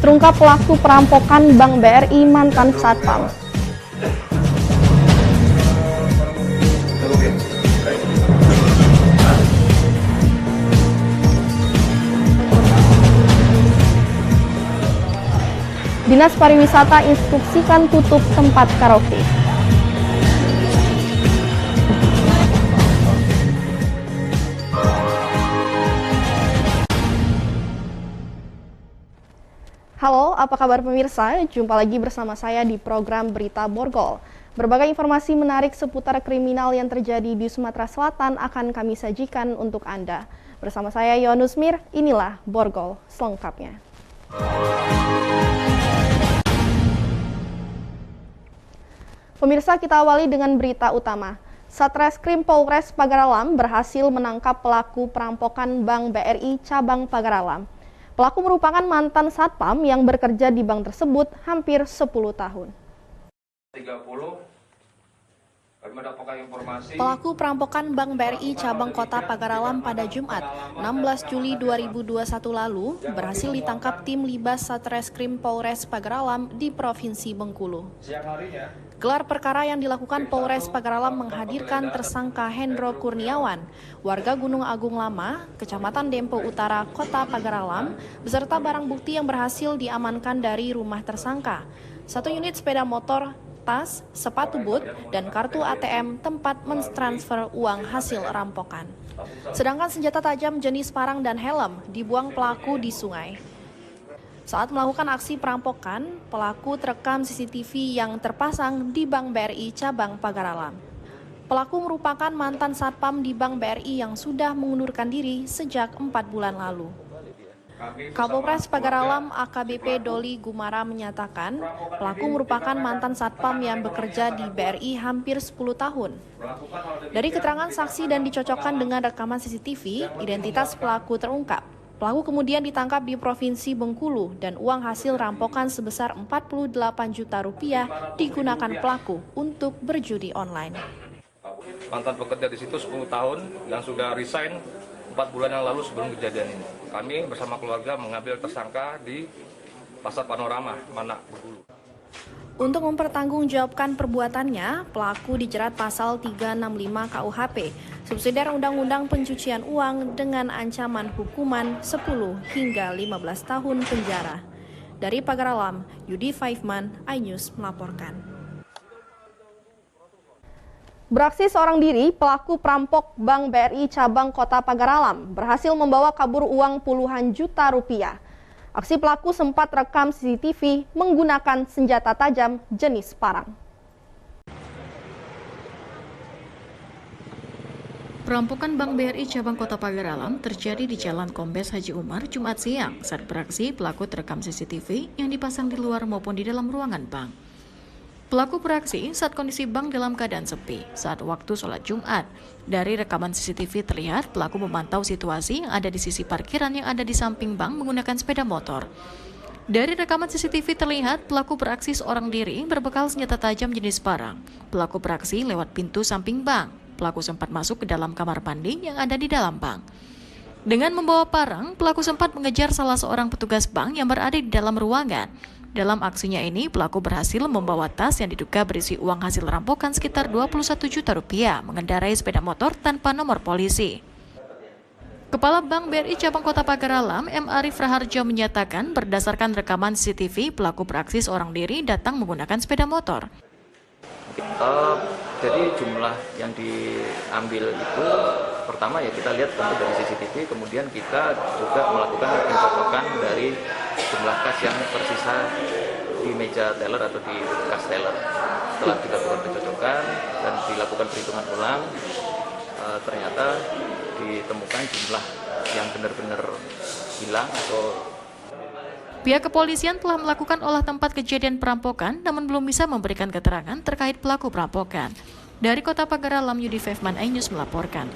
terungkap pelaku perampokan Bank BRI mantan Satpam. Dinas Pariwisata instruksikan tutup tempat karaoke. Halo, apa kabar pemirsa? Jumpa lagi bersama saya di program Berita Borgol. Berbagai informasi menarik seputar kriminal yang terjadi di Sumatera Selatan akan kami sajikan untuk Anda. Bersama saya Yonus Mir, inilah Borgol selengkapnya. Pemirsa, kita awali dengan berita utama. Satreskrim Polres Pagaralam berhasil menangkap pelaku perampokan Bank BRI cabang Pagaralam. Pelaku merupakan mantan Satpam yang bekerja di bank tersebut hampir 10 tahun. Pelaku perampokan Bank BRI cabang Kota Pagaralam pada Jumat, 16 Juli 2021 lalu berhasil ditangkap tim Libas Satreskrim Polres Pagaralam di Provinsi Bengkulu. Gelar perkara yang dilakukan Polres Pagaralam menghadirkan tersangka Hendro Kurniawan, warga Gunung Agung Lama, Kecamatan Dempo Utara, Kota Pagaralam, beserta barang bukti yang berhasil diamankan dari rumah tersangka. 1 unit sepeda motor, tas, sepatu boot, dan kartu ATM tempat mentransfer uang hasil rampokan. Sedangkan senjata tajam jenis parang dan helm dibuang pelaku di sungai. Saat melakukan aksi perampokan, pelaku terekam CCTV yang terpasang di Bank BRI cabang Pagaralam. Pelaku merupakan mantan Satpam di Bank BRI yang sudah mengundurkan diri sejak 4 bulan lalu. Kapolres Pagaralam AKBP Doli Gumara menyatakan, pelaku merupakan mantan Satpam yang bekerja di BRI hampir 10 tahun. Dari keterangan saksi dan dicocokkan dengan rekaman CCTV, identitas pelaku terungkap. Pelaku kemudian ditangkap di Provinsi Bengkulu dan uang hasil rampokan sebesar 48 juta rupiah digunakan pelaku untuk berjudi online. Mantan pekerja di situ 10 tahun dan sudah resign 4 bulan yang lalu sebelum kejadian ini. Kami bersama keluarga mengambil tersangka di Pasar Panorama, Manak, Bengkulu. Untuk mempertanggungjawabkan perbuatannya, pelaku dijerat pasal 365 KUHP, subsidiar Undang-Undang Pencucian Uang dengan ancaman hukuman 10 hingga 15 tahun penjara. Dari Pagaralam, Yudi Faifman, iNews melaporkan. Beraksi seorang diri, pelaku perampok Bank BRI cabang Kota Pagaralam berhasil membawa kabur uang puluhan juta rupiah. Aksi pelaku sempat rekam CCTV menggunakan senjata tajam jenis parang. Perampokan Bank BRI cabang Kota Pagaralam terjadi di Jalan Kombes Haji Umar Jumat siang. Saat beraksi, pelaku terekam CCTV yang dipasang di luar maupun di dalam ruangan bank. Pelaku beraksi saat kondisi bank dalam keadaan sepi saat waktu sholat Jumat. Dari rekaman CCTV terlihat pelaku memantau situasi yang ada di sisi parkiran yang ada di samping bank menggunakan sepeda motor. Dari rekaman CCTV terlihat pelaku beraksi seorang diri berbekal senjata tajam jenis parang. Pelaku beraksi lewat pintu samping bank. Pelaku sempat masuk ke dalam kamar mandi yang ada di dalam bank. Dengan membawa parang, pelaku sempat mengejar salah seorang petugas bank yang berada di dalam ruangan. Dalam aksinya ini, pelaku berhasil membawa tas yang diduga berisi uang hasil rampokan sekitar 21 juta rupiah, mengendarai sepeda motor tanpa nomor polisi. Kepala Bank BRI Cabang Kota Pagaralam, M. Arif Raharjo menyatakan berdasarkan rekaman CCTV, pelaku beraksi seorang diri datang menggunakan sepeda motor. Jadi jumlah yang diambil itu pertama ya kita lihat tentu dari CCTV, kemudian kita juga melakukan pencocokan dari jumlah kas yang tersisa di meja teller atau di kas teller. Setelah kita lakukan pencocokan dan dilakukan perhitungan ulang, ternyata ditemukan jumlah yang benar-benar hilang atau Pihak kepolisian telah melakukan olah tempat kejadian perampokan namun belum bisa memberikan keterangan terkait pelaku perampokan. Dari Kota Pagaralam, Yudi Faifman, iNews melaporkan.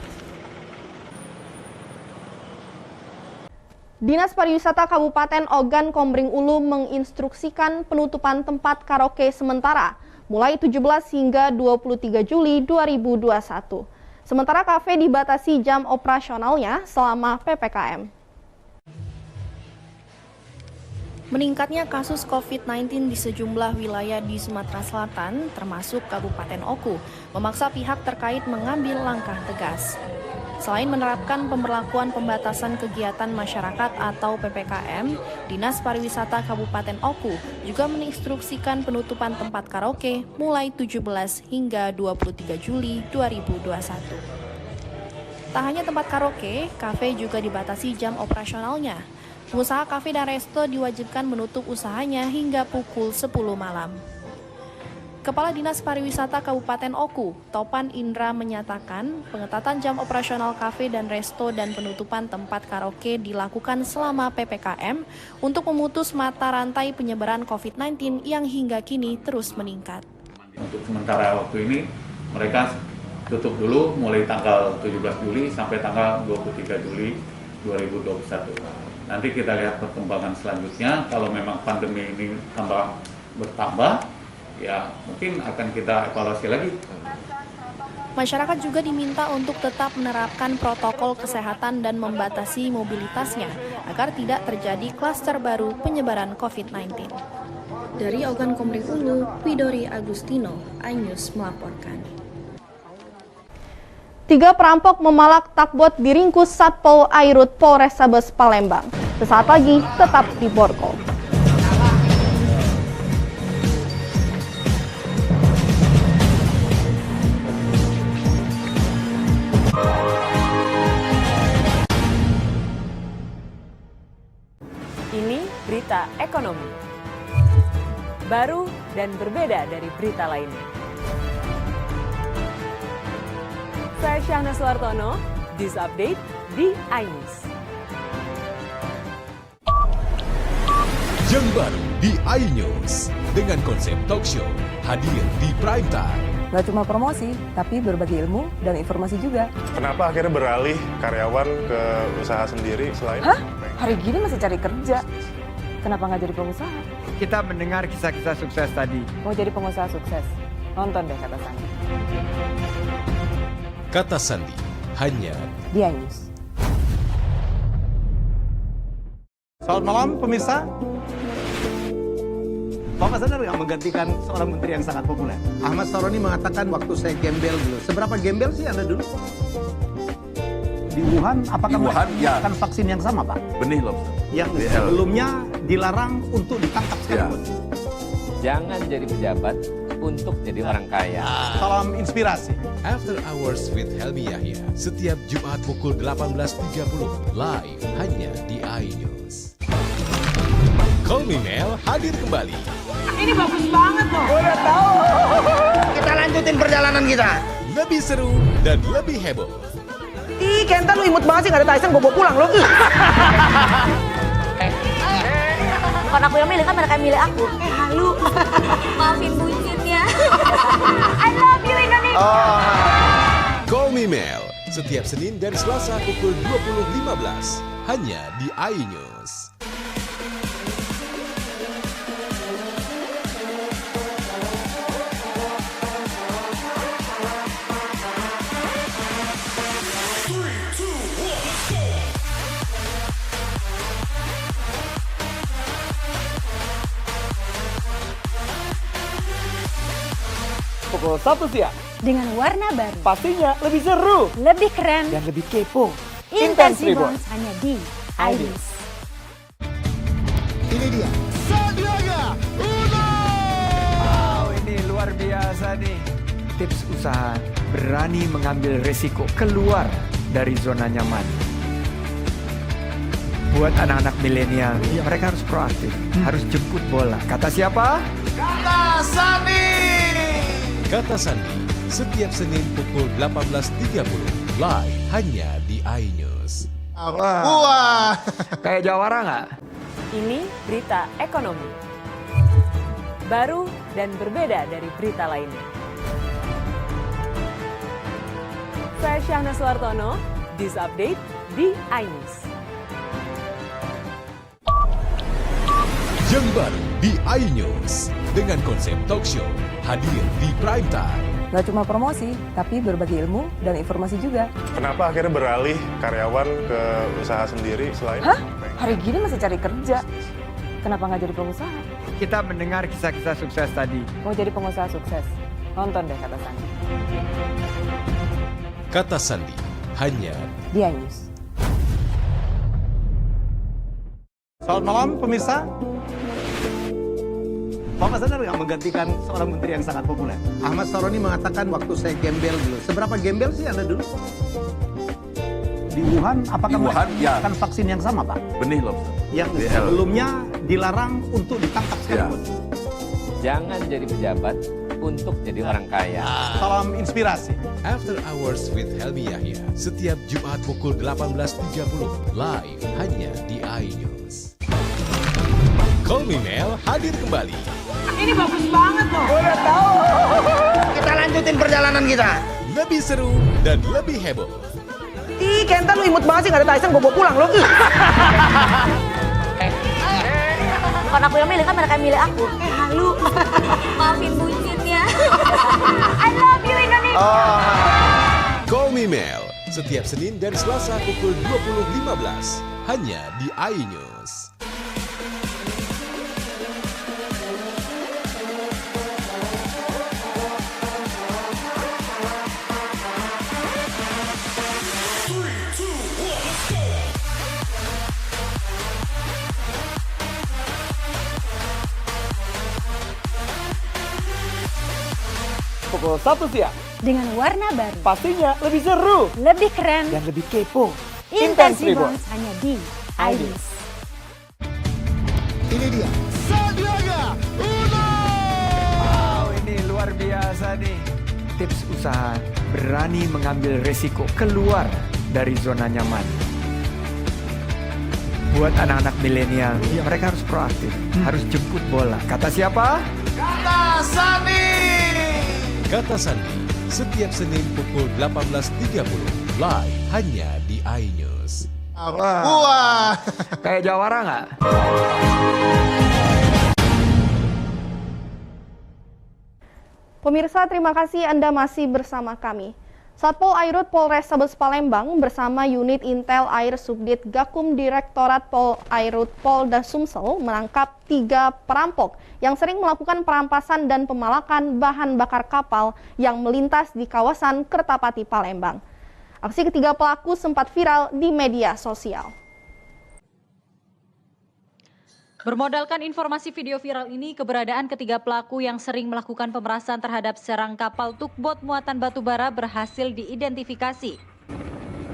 Dinas Pariwisata Kabupaten Ogan Komering Ulu menginstruksikan penutupan tempat karaoke sementara mulai 17 hingga 23 Juli 2021. Sementara kafe dibatasi jam operasionalnya selama PPKM. Meningkatnya kasus COVID-19 di sejumlah wilayah di Sumatera Selatan, termasuk Kabupaten Oku, memaksa pihak terkait mengambil langkah tegas. Selain menerapkan pemberlakuan pembatasan kegiatan masyarakat atau PPKM, Dinas Pariwisata Kabupaten Oku juga menginstruksikan penutupan tempat karaoke mulai 17 hingga 23 Juli 2021. Tak hanya tempat karaoke, kafe juga dibatasi jam operasionalnya. Pengusaha kafe dan resto diwajibkan menutup usahanya hingga pukul 10 malam. Kepala Dinas Pariwisata Kabupaten Oku, Topan Indra menyatakan pengetatan jam operasional kafe dan resto dan penutupan tempat karaoke dilakukan selama PPKM untuk memutus mata rantai penyebaran COVID-19 yang hingga kini terus meningkat. Untuk sementara waktu ini mereka tutup dulu mulai tanggal 17 Juli sampai tanggal 23 Juli 2021. Nanti kita lihat perkembangan selanjutnya, kalau memang pandemi ini bertambah, ya mungkin akan kita evaluasi lagi. Masyarakat juga diminta untuk tetap menerapkan protokol kesehatan dan membatasi mobilitasnya agar tidak terjadi klaster baru penyebaran COVID-19. Dari Ogan Komering Ulu, Widori Agustino, iNews melaporkan. 3 perampok memalak takbot diringkus Satpol Airut Polrestabes Palembang. Sesaat lagi tetap di Borgol. Ini berita ekonomi. Baru dan berbeda dari berita lainnya. Saya Syahna Suartono, This Update di iNews. Yang baru di iNews dengan konsep talk show hadir di prime time. Gak cuma promosi, tapi berbagi ilmu dan informasi juga. Kenapa akhirnya beralih karyawan ke usaha sendiri selain? Hah? Hari gini masih cari kerja. Kenapa nggak jadi pengusaha? Kita mendengar kisah-kisah sukses tadi. Mau jadi pengusaha sukses? Nonton deh Kata Sandi. Kata Sandi hanya Di iNews. Selamat malam pemirsa. Bapak sadar nggak menggantikan seorang menteri yang sangat populer? Ahmad Saroni mengatakan waktu saya gembel dulu. Seberapa gembel sih Anda dulu? Di Wuhan, apakah menggunakan vaksin yang sama, Pak? Benih lobster. Yang sebelumnya dilarang untuk ditangkap sekarang. Jangan jadi pejabat untuk jadi orang kaya. Salam inspirasi. After Hours with Helmi Yahya setiap Jumat pukul 18.30 live hanya di iNews. Call Me Mel hadir kembali. Ini bagus banget loh. Udah tahu. Kita lanjutin perjalanan kita. Lebih seru dan lebih heboh. Ih, Kenta lu imut banget sih, gak ada Tyson, gue bawa pulang lo. Bukan aku yang milih, kan mereka yang milih aku. Halu. Maafin bucinnya. I love you Indonesia. Call Me Mel setiap Senin dan Selasa pukul 20.15 hanya di iNews. Pukul 1 siang. Dengan warna baru. Pastinya lebih seru. Lebih keren. Dan lebih kepo. Intense Reborns hanya di iNews. Ini dia Sandiaga Uno. Wow, ini luar biasa nih. Tips usaha, berani mengambil resiko, keluar dari zona nyaman. Buat anak-anak milenial, mereka harus proaktif, harus jemput bola. Kata siapa? Kata Sandi. Kata Sandi setiap Senin pukul 18.30 live hanya di iNews. Wah. Kayak jawara nggak? Ini berita ekonomi. Baru dan berbeda dari berita lainnya. Saya Syahna Suartono, This Update di iNews. Yang baru di iNews dengan konsep talk show hadir di prime time. Gak cuma promosi, tapi berbagi ilmu dan informasi juga. Kenapa akhirnya beralih karyawan ke usaha sendiri selain? Hah? Hari gini masih cari kerja. Kenapa nggak jadi pengusaha? Kita mendengar kisah-kisah sukses tadi. Mau jadi pengusaha sukses? Nonton deh Kata Sandi. Kata Sandi hanya di iNews. Selamat malam pemirsa. Bapak sadar nggak menggantikan seorang menteri yang sangat populer? Ahmad Saroni mengatakan waktu saya gembel dulu. Seberapa gembel sih Anda dulu? Di Wuhan, apakah mereka menggunakan vaksin yang sama, Pak? Benih lobster. Yang sebelumnya dilarang untuk ditangkap sekalipun. Jangan jadi pejabat untuk jadi orang kaya. Salam inspirasi. After Hours with Helmi Yahya setiap Jumat pukul 18.30 live hanya di iNews. Call Me Mel hadir kembali. Ini bagus banget loh. Udah tahu. Kita lanjutin perjalanan kita. Lebih seru dan lebih heboh. Ih, Kenta lu imut banget sih, gak ada Tyson, gue bawa pulang lo. Bukan aku yang milih, kan mereka yang milih aku. Halu. Maafin buncit ya. I love you Indonesia. Call Me Mel setiap Senin dan Selasa pukul 20.15 hanya di iNews. Pukul 1 siang. Dengan warna baru. Pastinya lebih seru. Lebih keren. Dan lebih kepo. Intense Reborns hanya di iNews. Ini dia. Sandiaga Uno. Wow, ini luar biasa nih. Tips usaha, berani mengambil resiko, keluar dari zona nyaman. Buat anak-anak milenial, mereka harus proaktif, harus jemput bola. Kata siapa? Kata Sandi. Kata Sandi setiap Senin pukul 18.30 live hanya di iNews. Wah. Kayak jawara nggak? Pemirsa, terima kasih Anda masih bersama kami. Satpol Airut Polrestabes Palembang bersama unit Intel Air Subdit Gakum Direktorat Pol Airut Polda Sumsel menangkap 3 perampok yang sering melakukan perampasan dan pemalakan bahan bakar kapal yang melintas di kawasan Kertapati Palembang. Aksi ketiga pelaku sempat viral di media sosial. Bermodalkan informasi video viral ini, keberadaan ketiga pelaku yang sering melakukan pemerasan terhadap serang kapal tugboat muatan batubara berhasil diidentifikasi.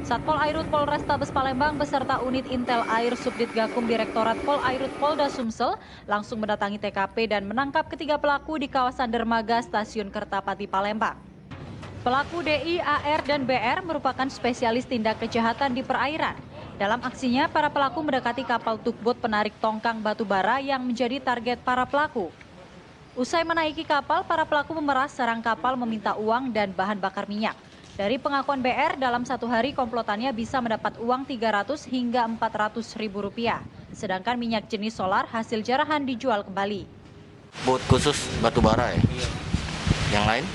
Satpol Airut Polrestabes Palembang beserta unit Intel Air Subdit Gakum Direktorat Pol Airut Polda Sumsel langsung mendatangi TKP dan menangkap ketiga pelaku di kawasan dermaga Stasiun Kertapati Palembang. Pelaku DI, AR, dan BR merupakan spesialis tindak kejahatan di perairan. Dalam aksinya, para pelaku mendekati kapal tugboat penarik tongkang batubara yang menjadi target para pelaku. Usai menaiki kapal, para pelaku memeras sarang kapal meminta uang dan bahan bakar minyak. Dari pengakuan BR, dalam satu hari komplotannya bisa mendapat uang 300 hingga 400 ribu rupiah. Sedangkan minyak jenis solar hasil jarahan dijual kembali. Bot khusus batubara ya? Yang lain?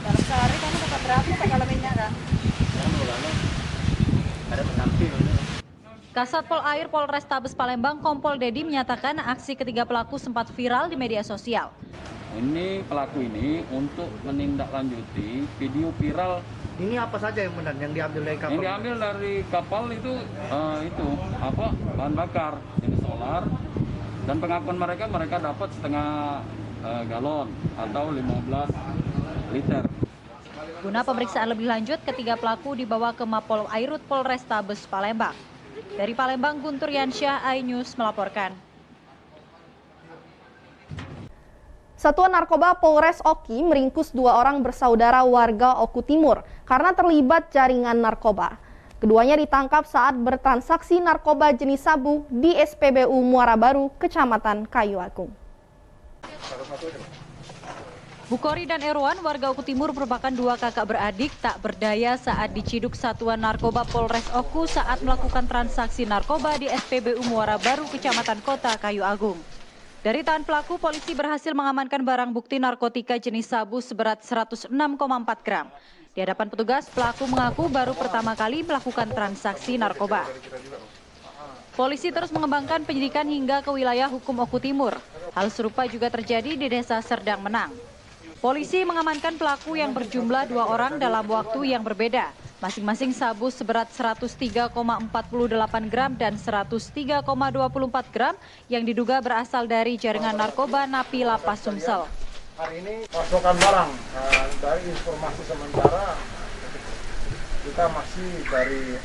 Dalam sehari kamu dapat berapa kalau minyak kan? Kasatpol Air Polrestabes Palembang Kompol Dedi menyatakan aksi ketiga pelaku sempat viral di media sosial. Ini pelaku ini untuk menindaklanjuti video viral. Ini apa saja yang benar yang diambil dari kapal? Yang diambil dari kapal itu bahan bakar jenis solar, dan pengakuan mereka dapat setengah galon atau 15 liter. Guna pemeriksaan lebih lanjut, ketiga pelaku dibawa ke Mapol Airut Polrestabes Palembang. Dari Palembang, Guntur Yansyah, iNews melaporkan. Satuan Narkoba Polres Oki meringkus 2 orang bersaudara warga Oku Timur karena terlibat jaringan narkoba. Keduanya ditangkap saat bertransaksi narkoba jenis sabu di SPBU Muara Baru, Kecamatan Kayu Agung. Bukori dan Erwan, warga Oku Timur merupakan 2 kakak beradik tak berdaya saat diciduk Satuan Narkoba Polres Oku saat melakukan transaksi narkoba di SPBU Muara Baru, Kecamatan Kota Kayu Agung. Dari tangan pelaku, polisi berhasil mengamankan barang bukti narkotika jenis sabu seberat 106,4 gram. Di hadapan petugas, pelaku mengaku baru pertama kali melakukan transaksi narkoba. Polisi terus mengembangkan penyidikan hingga ke wilayah hukum Oku Timur. Hal serupa juga terjadi di Desa Serdang Menang. Polisi mengamankan pelaku yang berjumlah 2 orang dalam waktu yang berbeda. Masing-masing sabu seberat 103,48 gram dan 103,24 gram yang diduga berasal dari jaringan narkoba Napi Lapas Sumsel. Hari ini pasokan barang, dari informasi sementara kita masih dari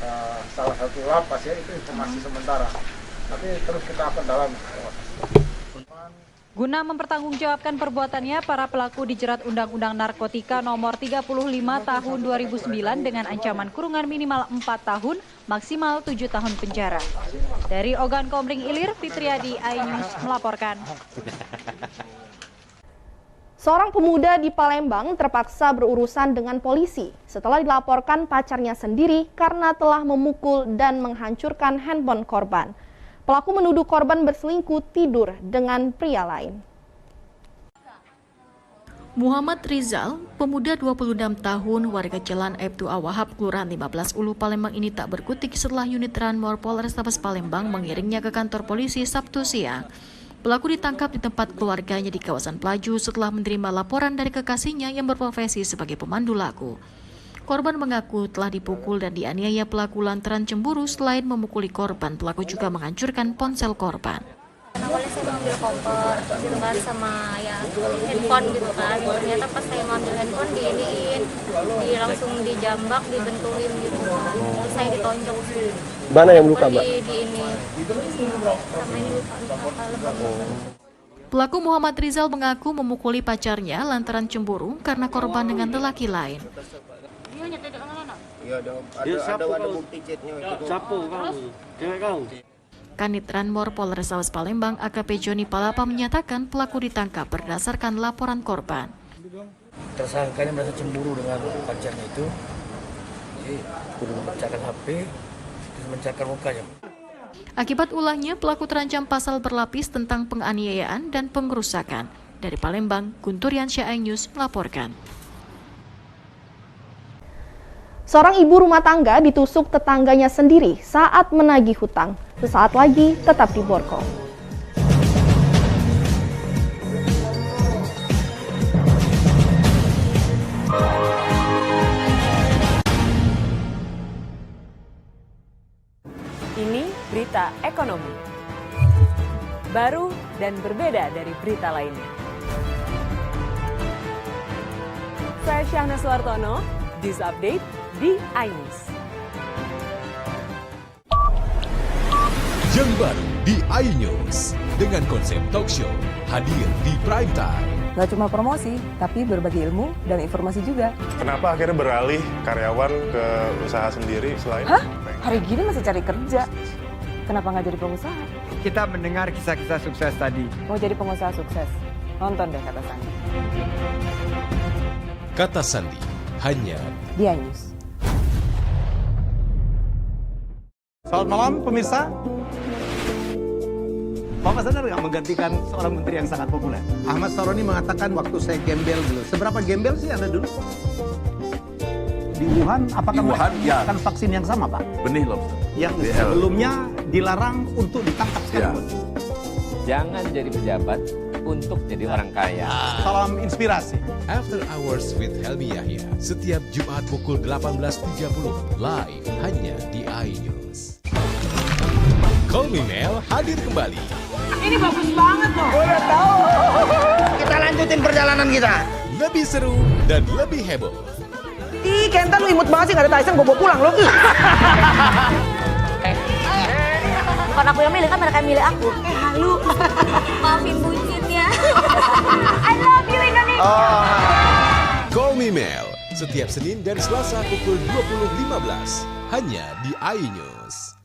salah satu lapas ya, itu informasi sementara. Tapi terus kita akan dalam. Guna mempertanggungjawabkan perbuatannya, para pelaku dijerat Undang-Undang Narkotika Nomor 35 Tahun 2009 dengan ancaman kurungan minimal 4 tahun, maksimal 7 tahun penjara. Dari Ogan Komering Ilir, Fitriadi, iNews melaporkan. Seorang pemuda di Palembang terpaksa berurusan dengan polisi setelah dilaporkan pacarnya sendiri karena telah memukul dan menghancurkan handphone korban. Pelaku menuduh korban berselingkuh tidur dengan pria lain. Muhammad Rizal, pemuda 26 tahun warga Jalan Aibtu Awahab, Kelurahan 15 Ulu, Palembang ini tak berkutik setelah unit Ranmor Polrestabes Palembang mengiringnya ke kantor polisi Sabtu siang. Pelaku ditangkap di tempat keluarganya di kawasan Pelaju setelah menerima laporan dari kekasihnya yang berprofesi sebagai pemandu lagu. Korban mengaku telah dipukul dan dianiaya pelaku lantaran cemburu. Selain memukuli korban, pelaku juga menghancurkan ponsel korban. Awalnya saya mengambil koper, kan sama ya handphone gitu kan. Ternyata pas saya mengambil handphone langsung dijambak, dibenturin gitu kan. Terus saya ditonjok sih. Mana yang luka, Mbak? Di ini. Sama ini luka. Pelaku Muhammad Rizal mengaku memukuli pacarnya lantaran cemburu karena korban dengan lelaki lain. Iya, ada bukti chatnya itu. Sapu kamu, cewek kamu. Kanit Ranmor Polrestabes Palembang AKP Joni Palapa menyatakan pelaku ditangkap berdasarkan laporan korban. Tersangkanya merasa cemburu dengan pacarnya itu, jadi memecahkan HP, terus memecahkan mukanya. Akibat ulahnya, pelaku terancam pasal berlapis tentang penganiayaan dan pengerusakan. Dari Palembang, Guntur Yansyah, iNews melaporkan. Seorang ibu rumah tangga ditusuk tetangganya sendiri saat menagih hutang. Sesaat lagi tetap di Borko. Ini berita ekonomi. Baru dan berbeda dari berita lainnya. Saya Syahna Suartono, News Update di iNews. Yang baru di iNews dengan konsep talk show hadir di prime time. Gak cuma promosi, tapi berbagi ilmu dan informasi juga. Kenapa akhirnya beralih karyawan ke usaha sendiri selain? Hah? Hari gini masih cari kerja. Kenapa nggak jadi pengusaha? Kita mendengar kisah-kisah sukses tadi. Mau jadi pengusaha sukses? Nonton deh Kata Sandi. Kata Sandi hanya di iNews. Selamat malam pemirsa. Bapak sadar nggak menggantikan seorang menteri yang sangat populer? Ahmad Saroni mengatakan waktu saya gembel dulu. Seberapa gembel sih Anda dulu? Di Wuhan, apakah mereka menggunakan vaksin yang sama, Pak? Benih lobster. Yang sebelumnya dilarang untuk ditangkap sekalipun. Jangan jadi pejabat untuk jadi orang kaya. Salam inspirasi. After Hours with Helmi Yahya setiap Jumat pukul 18.30 live hanya di iNews. Call Me Mel hadir kembali. Ini bagus banget loh. Udah tahu. Kita lanjutin perjalanan kita. Lebih seru dan lebih heboh. Ih, Kenta lu imut banget sih, gak ada Tyson, gue bawa pulang lo. Bukan aku yang milih, kan mereka yang milih aku. Halu. Maafin bucinnya. I love you Indonesia. Call Me Mel setiap Senin dan Selasa pukul 20.15 hanya di iNews.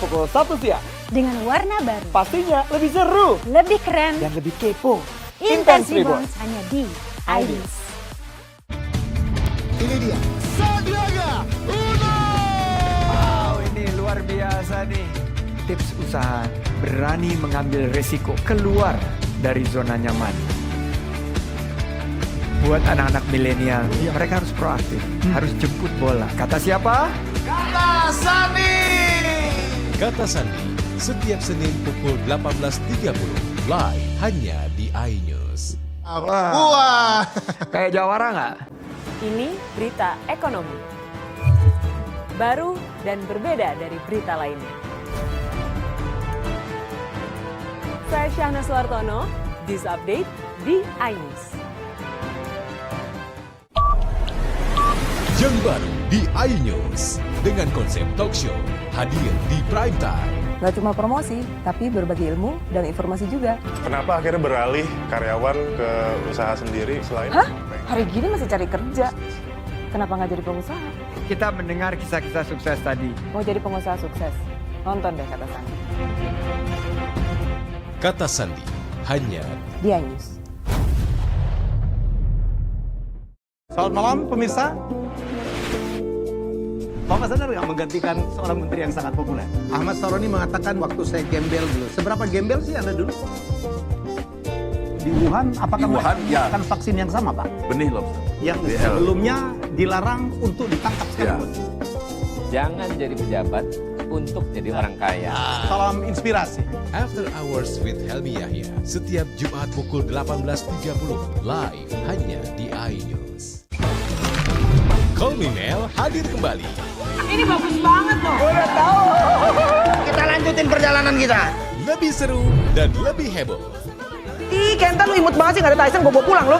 Pukul 1 siang. Dengan warna baru. Pastinya lebih seru. Lebih keren. Dan lebih kepo. Intense Reborn hanya di iNews. Ini dia Sandiaga Uno. Wow, ini luar biasa nih. Tips usaha berani mengambil resiko keluar dari zona nyaman. Buat anak-anak milenial, mereka harus proaktif, harus jemput bola. Kata siapa? Kata Sandi. Kata Sandi, setiap Senin pukul 18.30, live hanya di iNews. Wah. Kayak jawara nggak? Ini berita ekonomi. Baru dan berbeda dari berita lainnya. Saya Syahna Suartono, This Update di iNews. Yang baru di iNews dengan konsep talk show hadir di prime time. Gak cuma promosi, tapi berbagi ilmu dan informasi juga. Kenapa akhirnya beralih karyawan ke usaha sendiri selain? Hah? Hari gini masih cari kerja. Kenapa nggak jadi pengusaha? Kita mendengar kisah-kisah sukses tadi. Mau jadi pengusaha sukses? Nonton deh Kata Sandi. Kata Sandi, hanya di iNews. Selamat malam pemirsa. Bapak sadar nggak menggantikan seorang menteri yang sangat populer? Ahmad Saroni mengatakan waktu saya gembel dulu. Seberapa gembel sih Anda dulu? Di Wuhan, apakah mereka menggunakan vaksin yang sama, Pak? Benih lobster. Yang sebelumnya dilarang untuk ditangkap sekarang. Jangan jadi pejabat untuk jadi orang kaya. Salam inspirasi. After Hours with Helmi Yahya, setiap Jumat pukul 18.30, live hanya di iNews. Call Me Mel hadir kembali. Ini bagus banget loh. Udah tahu. Kita lanjutin perjalanan kita. Lebih seru dan lebih heboh. Ih, Kenta lu imut banget sih, gak ada Tyson, gue bawa pulang lo.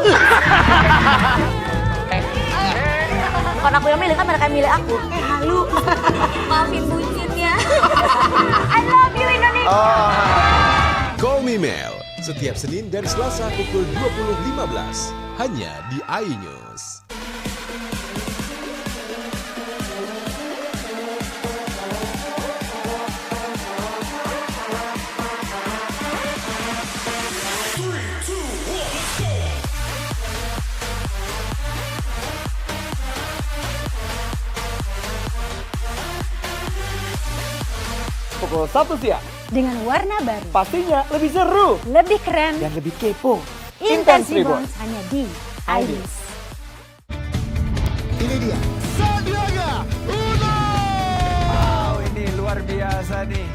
Bukan aku yang milih, kan mereka yang milih aku. Halu. Maafin bucinnya. I love you Indonesia. Call Me Mel, setiap Senin dan Selasa pukul 20.15, hanya di iNews. Pukul 1 siang. Dengan warna baru. Pastinya lebih seru. Lebih keren. Dan lebih kepo. Intense Reborns hanya di iNews. Ini dia Sandiaga Uno. Wow, ini luar biasa nih.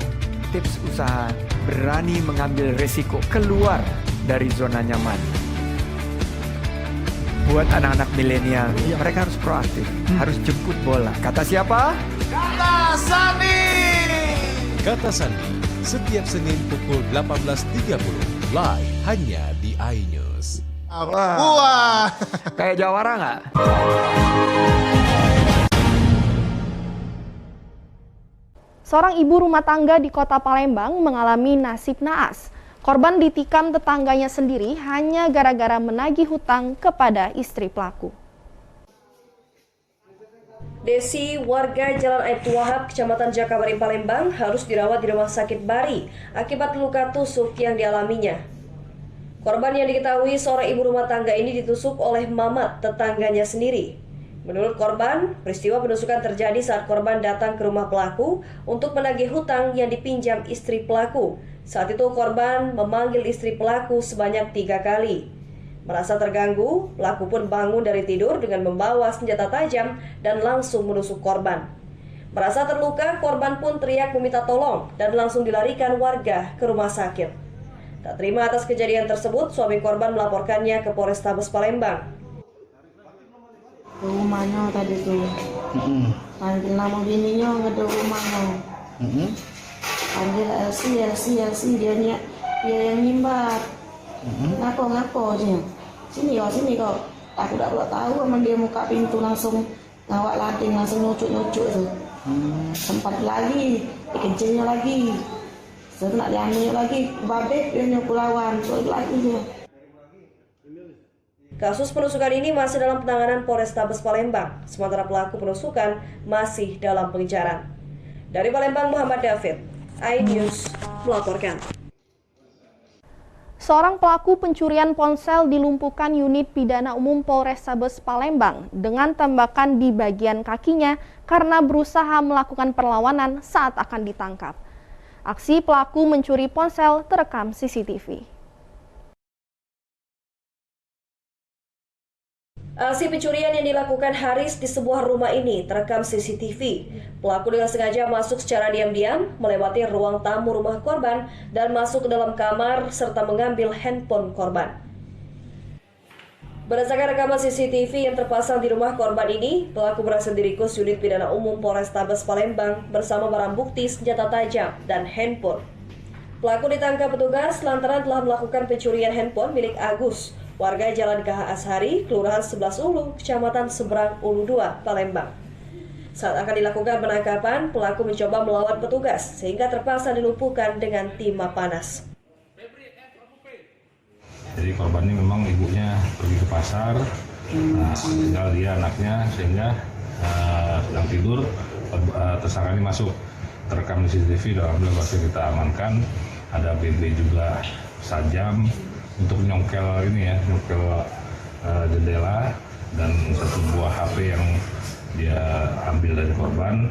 Tips usaha berani mengambil resiko keluar dari zona nyaman. Buat anak-anak milenial, mereka harus proaktif, harus jemput bola. Kata siapa? Kata Sandi. Kata Sandi, setiap Senin pukul 18.30, live hanya di iNews. Wah. Kayak jawara nggak? Seorang ibu rumah tangga di kota Palembang mengalami nasib naas. Korban ditikam tetangganya sendiri hanya gara-gara menagih hutang kepada istri pelaku. Desi, warga Jalan Aibtu Wahab, Kecamatan Jakabari, Palembang, harus dirawat di Rumah Sakit Bari akibat luka tusuk yang dialaminya. Korban yang diketahui seorang ibu rumah tangga ini ditusuk oleh Mamat, tetangganya sendiri. Menurut korban, peristiwa penusukan terjadi saat korban datang ke rumah pelaku untuk menagih hutang yang dipinjam istri pelaku. Saat itu korban memanggil istri pelaku sebanyak 3 kali. Merasa terganggu, pelaku pun bangun dari tidur dengan membawa senjata tajam dan langsung menusuk korban. Merasa terluka, korban pun teriak meminta tolong dan langsung dilarikan warga ke rumah sakit. Tak terima atas kejadian tersebut, suami korban melaporkannya ke Polrestabes Palembang. Ke rumahnya tadi tuh. Panggil nama bininya ke rumahnya. Panggil LC dia yang nyimbat. Ngapo dia. Sini kok. Aku tak pernah tahu sama dia buka pintu langsung ngawak lading langsung nyucuk tuh. Sempat lagi dikencingnya lagi. Terus nak diambil lagi babek dia nyukur lawan lagi dia. Kasus penusukan ini masih dalam penanganan Polrestabes Palembang, sementara pelaku penusukan masih dalam pengejaran. Dari Palembang, Muhammad David, iNews melaporkan. Seorang pelaku pencurian ponsel dilumpuhkan unit pidana umum Polrestabes Palembang dengan tembakan di bagian kakinya karena berusaha melakukan perlawanan saat akan ditangkap. Aksi pelaku mencuri ponsel terekam CCTV. Aksi pencurian yang dilakukan Haris di sebuah rumah ini terekam CCTV. Pelaku dengan sengaja masuk secara diam-diam, melewati ruang tamu rumah korban dan masuk ke dalam kamar serta mengambil handphone korban. Berdasarkan rekaman CCTV yang terpasang di rumah korban ini, pelaku berhasil diringkus unit pidana umum Polrestabes Palembang bersama barang bukti senjata tajam dan handphone. Pelaku ditangkap petugas lantaran telah melakukan pencurian handphone milik Agus, warga Jalan KH Ashari, Kelurahan 11 Ulu, Kecamatan Seberang Ulu 2, Palembang. Saat akan dilakukan penangkapan, pelaku mencoba melawan petugas sehingga terpaksa dilumpuhkan dengan timah panas. Jadi korban ini memang ibunya pergi ke pasar, tinggal dia anaknya sehingga sedang tidur, tersangka ini masuk, terekam di CCTV dan alhamdulillah berhasil kita amankan. Ada BB juga sajam untuk nyongkel ini ya, nyongkel jendela dan satu buah HP yang dia ambil dari korban.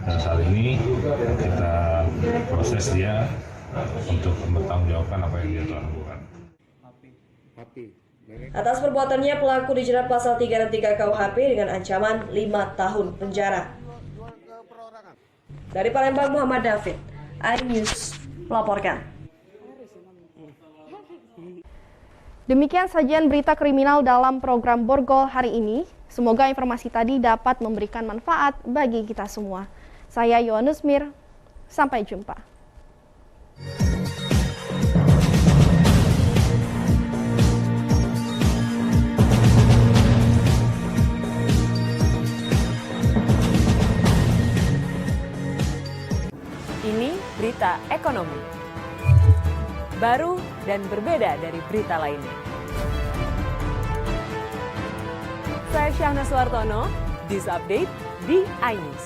Dan saat ini kita proses dia untuk mempertanggungjawabkan apa yang dia telah lakukan. Atas perbuatannya, pelaku dijerat pasal 363 KUHP dengan ancaman 5 tahun penjara. Dari Palembang, Muhammad David, iNews melaporkan. Demikian sajian berita kriminal dalam program Borgol hari ini. Semoga informasi tadi dapat memberikan manfaat bagi kita semua. Saya Yohannes Mir, sampai jumpa. Ini berita ekonomi. Baru dan berbeda dari berita lainnya. Saya Syahna Suartono, This Update di iNews.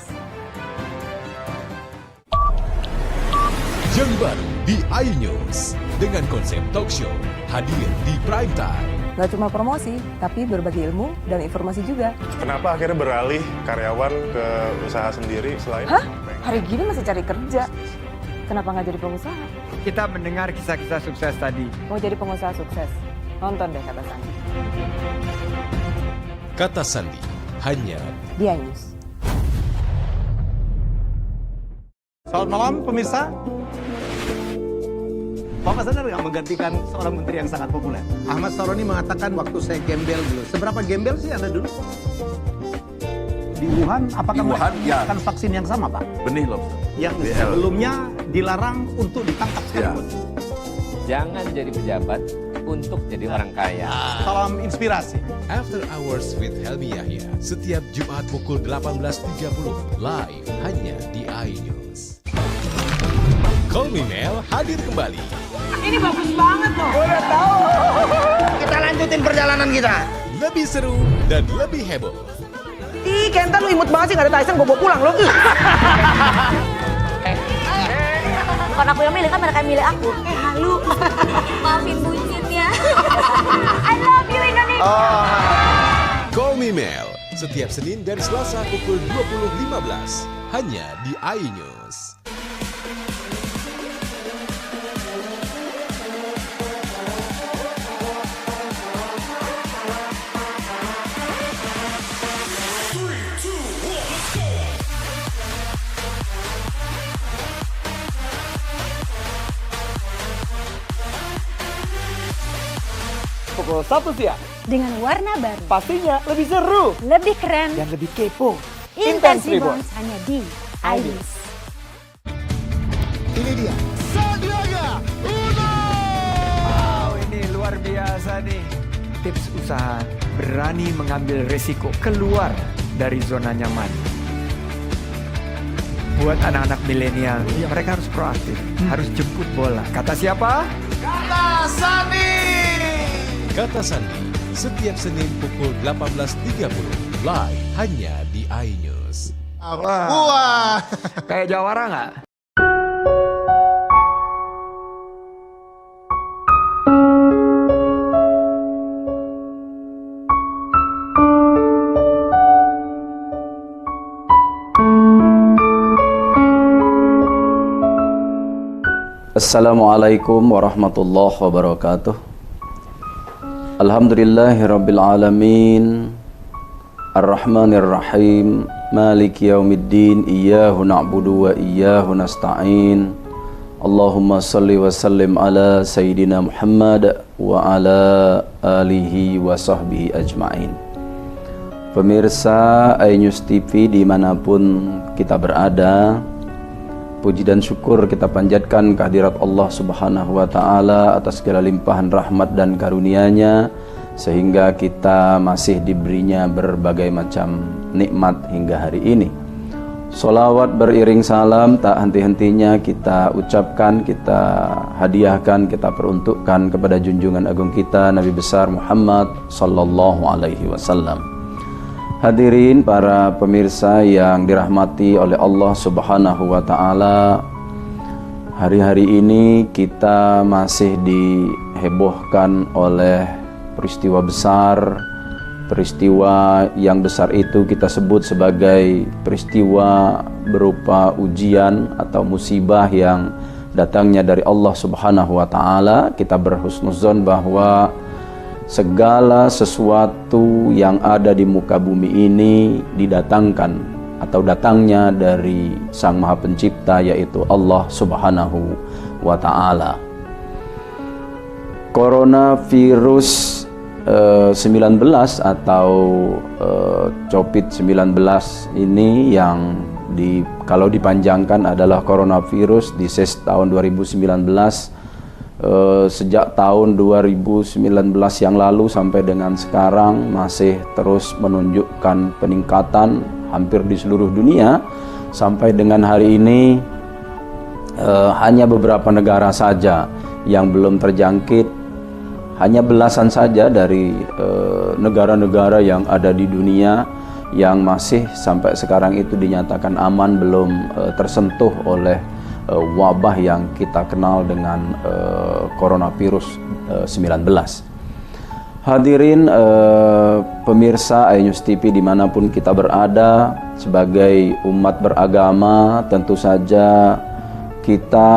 Yang baru di iNews dengan konsep talk show hadir di prime time. Gak cuma promosi, tapi berbagi ilmu dan informasi juga. Kenapa akhirnya beralih karyawan ke usaha sendiri selain... Hah? Hari gini masih cari kerja. Kenapa nggak jadi pengusaha? Kita mendengar kisah-kisah sukses tadi. Mau jadi pengusaha sukses? Nonton deh Kata Sandi. Kata Sandi, hanya di iNews. Selamat malam pemirsa. Bapak sadar nggak menggantikan seorang menteri yang sangat populer? Ahmad Saroni mengatakan waktu saya gembel dulu. Seberapa gembel sih Anda dulu? Di Wuhan, apakah mereka menggunakan vaksin yang sama, Pak? Benih lobster. Yang sebelumnya dilarang untuk ditangkap sekalipun. Jangan jadi pejabat untuk jadi orang kaya. Salam inspirasi. After Hours with Helmi Yahya setiap Jumat pukul 18.30 live hanya di iNews. Call Me Mel hadir kembali. Ini bagus banget loh. Udah tahu. Kita lanjutin perjalanan kita. Lebih seru dan lebih heboh. Ih, Kentan lu imut banget sih, gak ada Tyson, gue bawa pulang lo. Bukan aku yang milih, kan mereka yang milih aku. Halu. Maafin bucin ya. I love you Indonesia. Call Me Mel setiap Senin dan Selasa pukul 20.15 hanya di iNews. Pukul 1 siang. Dengan warna baru. Pastinya lebih seru. Lebih keren. Dan lebih kepo. Intense Reborn hanya di iNews. Ini dia. Sandiaga Uno. Wow, ini luar biasa nih. Tips usaha, berani mengambil resiko, keluar dari zona nyaman. Buat anak-anak milenial, mereka harus proaktif, harus jemput bola. Kata siapa? Kata Sandi. Kata Sandi setiap Senin pukul 18.30 live hanya di iNews. Wah. Kayak jawara nggak? Assalamualaikum warahmatullahi wabarakatuh. Alhamdulillahirabbil alamin. Ar-Rahmanir-Rahim. Maliki yaumiddin. Iyyahu na'budu wa iyyahu nasta'in. Allahumma salli wa sallim ala Sayyidina Muhammad wa ala alihi wa sahbihi ajma'in. Pemirsa iNews TV dimanapun kita berada, puji dan syukur kita panjatkan kehadirat Allah Subhanahu wa Ta'ala atas segala limpahan rahmat dan karunia-Nya, sehingga kita masih diberinya berbagai macam nikmat hingga hari ini. Sholawat beriring salam tak henti-hentinya kita ucapkan, kita hadiahkan, kita peruntukkan kepada junjungan agung kita Nabi besar Muhammad sallallahu alaihi wasallam. Hadirin para pemirsa yang dirahmati oleh Allah Subhanahu wa Ta'ala, hari-hari ini kita masih dihebohkan oleh peristiwa besar. Peristiwa yang besar itu kita sebut sebagai peristiwa berupa ujian atau musibah yang datangnya dari Allah Subhanahu wa Ta'ala. Kita berhusnuzon bahwa segala sesuatu yang ada di muka bumi ini didatangkan atau datangnya dari Sang Maha Pencipta, yaitu Allah Subhanahu wa Ta'ala. Coronavirus 19 atau COVID-19 ini yang kalau dipanjangkan adalah coronavirus disease tahun 2019. Sejak tahun 2019 yang lalu sampai dengan sekarang masih terus menunjukkan peningkatan hampir di seluruh dunia. Sampai dengan hari ini hanya beberapa negara saja yang belum terjangkit, hanya belasan saja dari negara-negara yang ada di dunia yang masih sampai sekarang itu dinyatakan aman, belum tersentuh oleh wabah yang kita kenal dengan coronavirus 19. Hadirin pemirsa iNews TV dimanapun kita berada, sebagai umat beragama tentu saja kita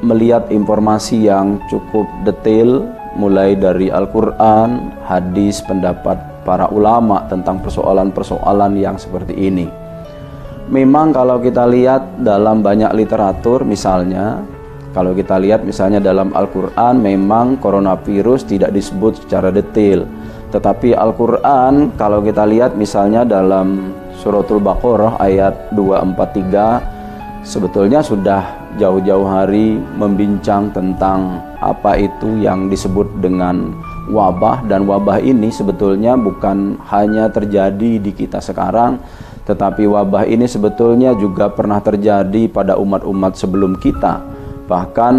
melihat informasi yang cukup detail, mulai dari Al-Quran, hadis, pendapat para ulama tentang persoalan-persoalan yang seperti ini. Memang kalau kita lihat dalam banyak literatur, misalnya kalau kita lihat misalnya dalam Al-Quran, memang coronavirus tidak disebut secara detail. Tetapi Al-Quran kalau kita lihat misalnya dalam Suratul Baqarah ayat 243, sebetulnya sudah jauh-jauh hari membincang tentang apa itu yang disebut dengan wabah. Dan wabah ini sebetulnya bukan hanya terjadi di kita sekarang, tetapi wabah ini sebetulnya juga pernah terjadi pada umat-umat sebelum kita. Bahkan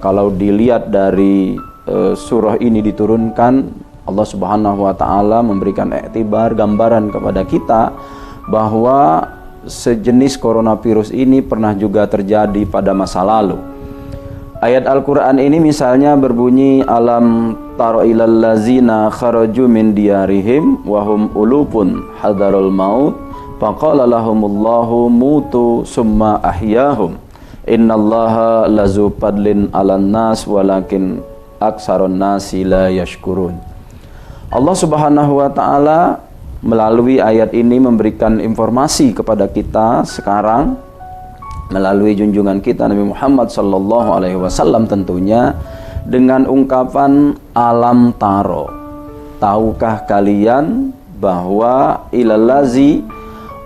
kalau dilihat dari surah ini diturunkan, Allah Subhanahu wa Ta'ala memberikan iktibar, gambaran kepada kita bahwa sejenis coronavirus ini pernah juga terjadi pada masa lalu. Ayat Al-Quran ini misalnya berbunyi, alam taro ilal lazina kharaju min diyarihim wahum ulupun hadarul maut faqala lahumullahu mutu summa ahyahum innallaha lazu padlin alan nas walakin aksaron nasi la yashkurun. Allah Subhanahu wa Ta'ala melalui ayat ini memberikan informasi kepada kita sekarang melalui junjungan kita Nabi Muhammad sallallahu alaihi wasallam, tentunya dengan ungkapan alam taro. Tahukah kalian bahwa ilalazi,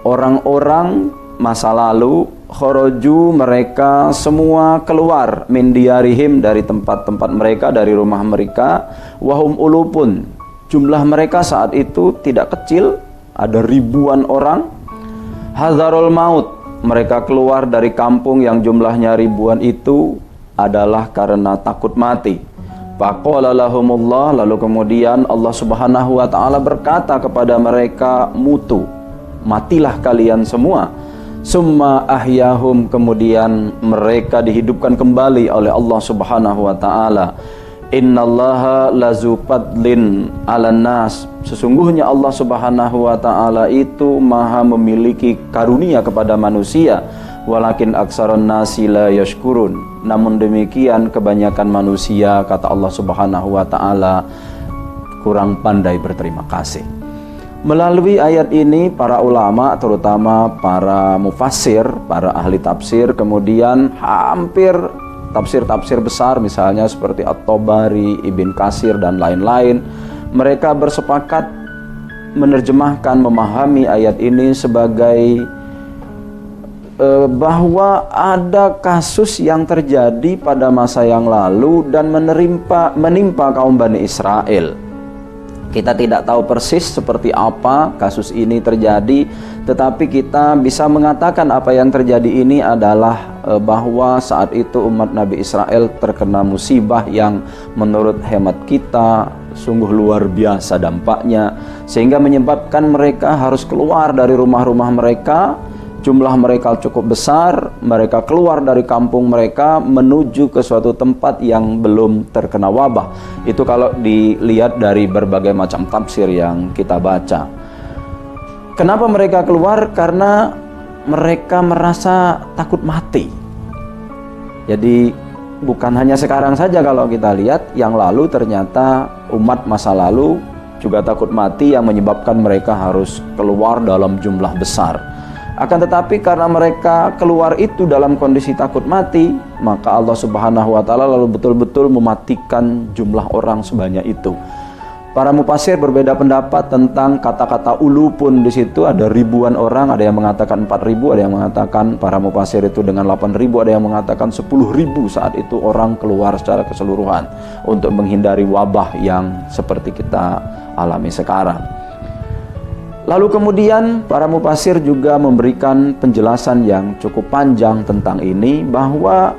orang-orang masa lalu, khoroju, mereka semua keluar, min diyarihim, dari tempat-tempat mereka, dari rumah mereka, wahum ulupun, jumlah mereka saat itu tidak kecil, ada ribuan orang. Hadzarul maut, mereka keluar dari kampung yang jumlahnya ribuan itu adalah karena takut mati. Faqala lahumullah, lalu kemudian Allah Subhanahu wa Ta'ala berkata kepada mereka, mutu, matilah kalian semua. Summa ahyahum, kemudian mereka dihidupkan kembali oleh Allah Subhanahu wa Ta'ala. Innallaha lazu padlin alan nas, sesungguhnya Allah Subhanahu wa Ta'ala itu maha memiliki karunia kepada manusia. walakin aksarun nasi la yashkurun. Namun demikian kebanyakan manusia, kata Allah Subhanahu wa taala, kurang pandai berterima kasih. Melalui ayat ini para ulama, terutama para mufassir, para ahli tafsir, kemudian hampir tafsir-tafsir besar misalnya seperti At-Tabari, Ibn Katsir dan lain-lain, mereka bersepakat menerjemahkan, memahami ayat ini sebagai bahwa ada kasus yang terjadi pada masa yang lalu dan menimpa kaum Bani Israel. Kita tidak tahu persis seperti apa kasus ini terjadi, tetapi kita bisa mengatakan apa yang terjadi ini adalah bahwa saat itu umat Nabi Israel terkena musibah yang menurut hemat kita sungguh luar biasa dampaknya, sehingga menyebabkan mereka harus keluar dari rumah-rumah mereka. Jumlah mereka cukup besar, mereka keluar dari kampung mereka menuju ke suatu tempat yang belum terkena wabah. Itu kalau dilihat dari berbagai macam tafsir yang kita baca. Kenapa mereka keluar? Karena mereka merasa takut mati. Jadi bukan hanya sekarang saja, kalau kita lihat yang lalu ternyata umat masa lalu juga takut mati yang menyebabkan mereka harus keluar dalam jumlah besar. Akan tetapi karena mereka keluar itu dalam kondisi takut mati, maka Allah Subhanahu wa taala lalu betul-betul mematikan jumlah orang sebanyak itu. Para mufassir berbeda pendapat tentang kata-kata ulu pun di situ, ada ribuan orang, ada yang mengatakan 4.000, ada yang mengatakan para mufassir itu dengan 8.000, ada yang mengatakan 10.000 saat itu orang keluar secara keseluruhan untuk menghindari wabah yang seperti kita alami sekarang. Lalu kemudian para mufassir juga memberikan penjelasan yang cukup panjang tentang ini, bahwa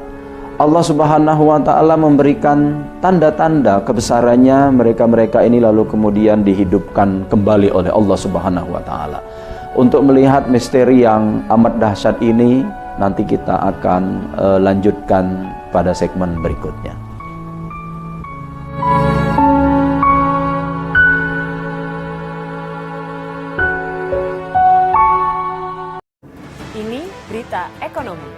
Allah Subhanahu wa taala memberikan tanda-tanda kebesarannya mereka-mereka ini lalu kemudian dihidupkan kembali oleh Allah Subhanahu wa taala. Untuk melihat misteri yang amat dahsyat ini, nanti kita akan lanjutkan pada segmen berikutnya. Berita ekonomi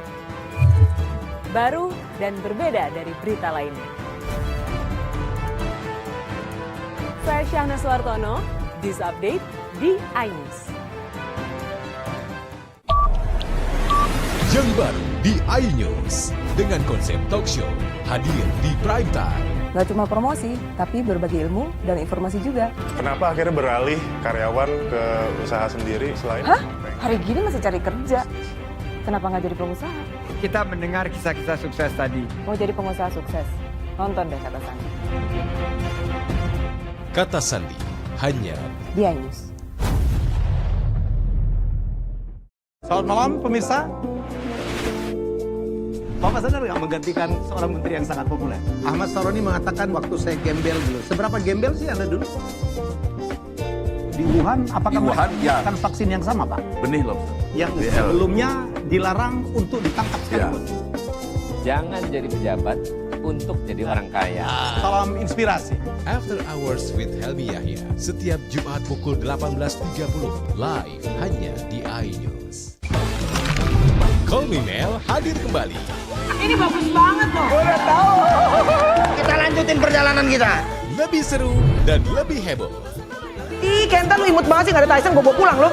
baru dan berbeda dari berita lainnya. Saya Syahna Suartono, This Update di iNews. Yang baru di iNews dengan konsep talk show hadir di prime time. Gak cuma promosi, tapi berbagi ilmu dan informasi juga. Kenapa akhirnya beralih karyawan ke usaha sendiri selain? Hah? Hari gini masih cari kerja. Kenapa nggak jadi pengusaha? Kita mendengar kisah-kisah sukses tadi. Mau jadi pengusaha sukses? Nonton deh Kata Sandi. Kata Sandi hanya di iNews. Selamat malam pemirsa. Bapak sadar nggak menggantikan seorang menteri yang sangat populer? Ahmad Saroni mengatakan waktu saya gembel dulu. Seberapa gembel sih Anda dulu? Di Wuhan, apakah mereka menggunakan vaksin yang sama, Pak? Benih loh. Yang sebelumnya dilarang untuk ditangkap sekalipun. Jangan jadi pejabat untuk jadi orang kaya. Salam inspirasi. After Hours with Helmi Yahya setiap Jumat pukul 18.30 live hanya di iNews. Call Me Mel hadir kembali. Ini bagus banget loh. Udah tahu. Kita lanjutin perjalanan kita. Lebih seru dan lebih heboh. Ih, Kenta lu imut banget sih, gak ada Tyson, gue bawa pulang lo.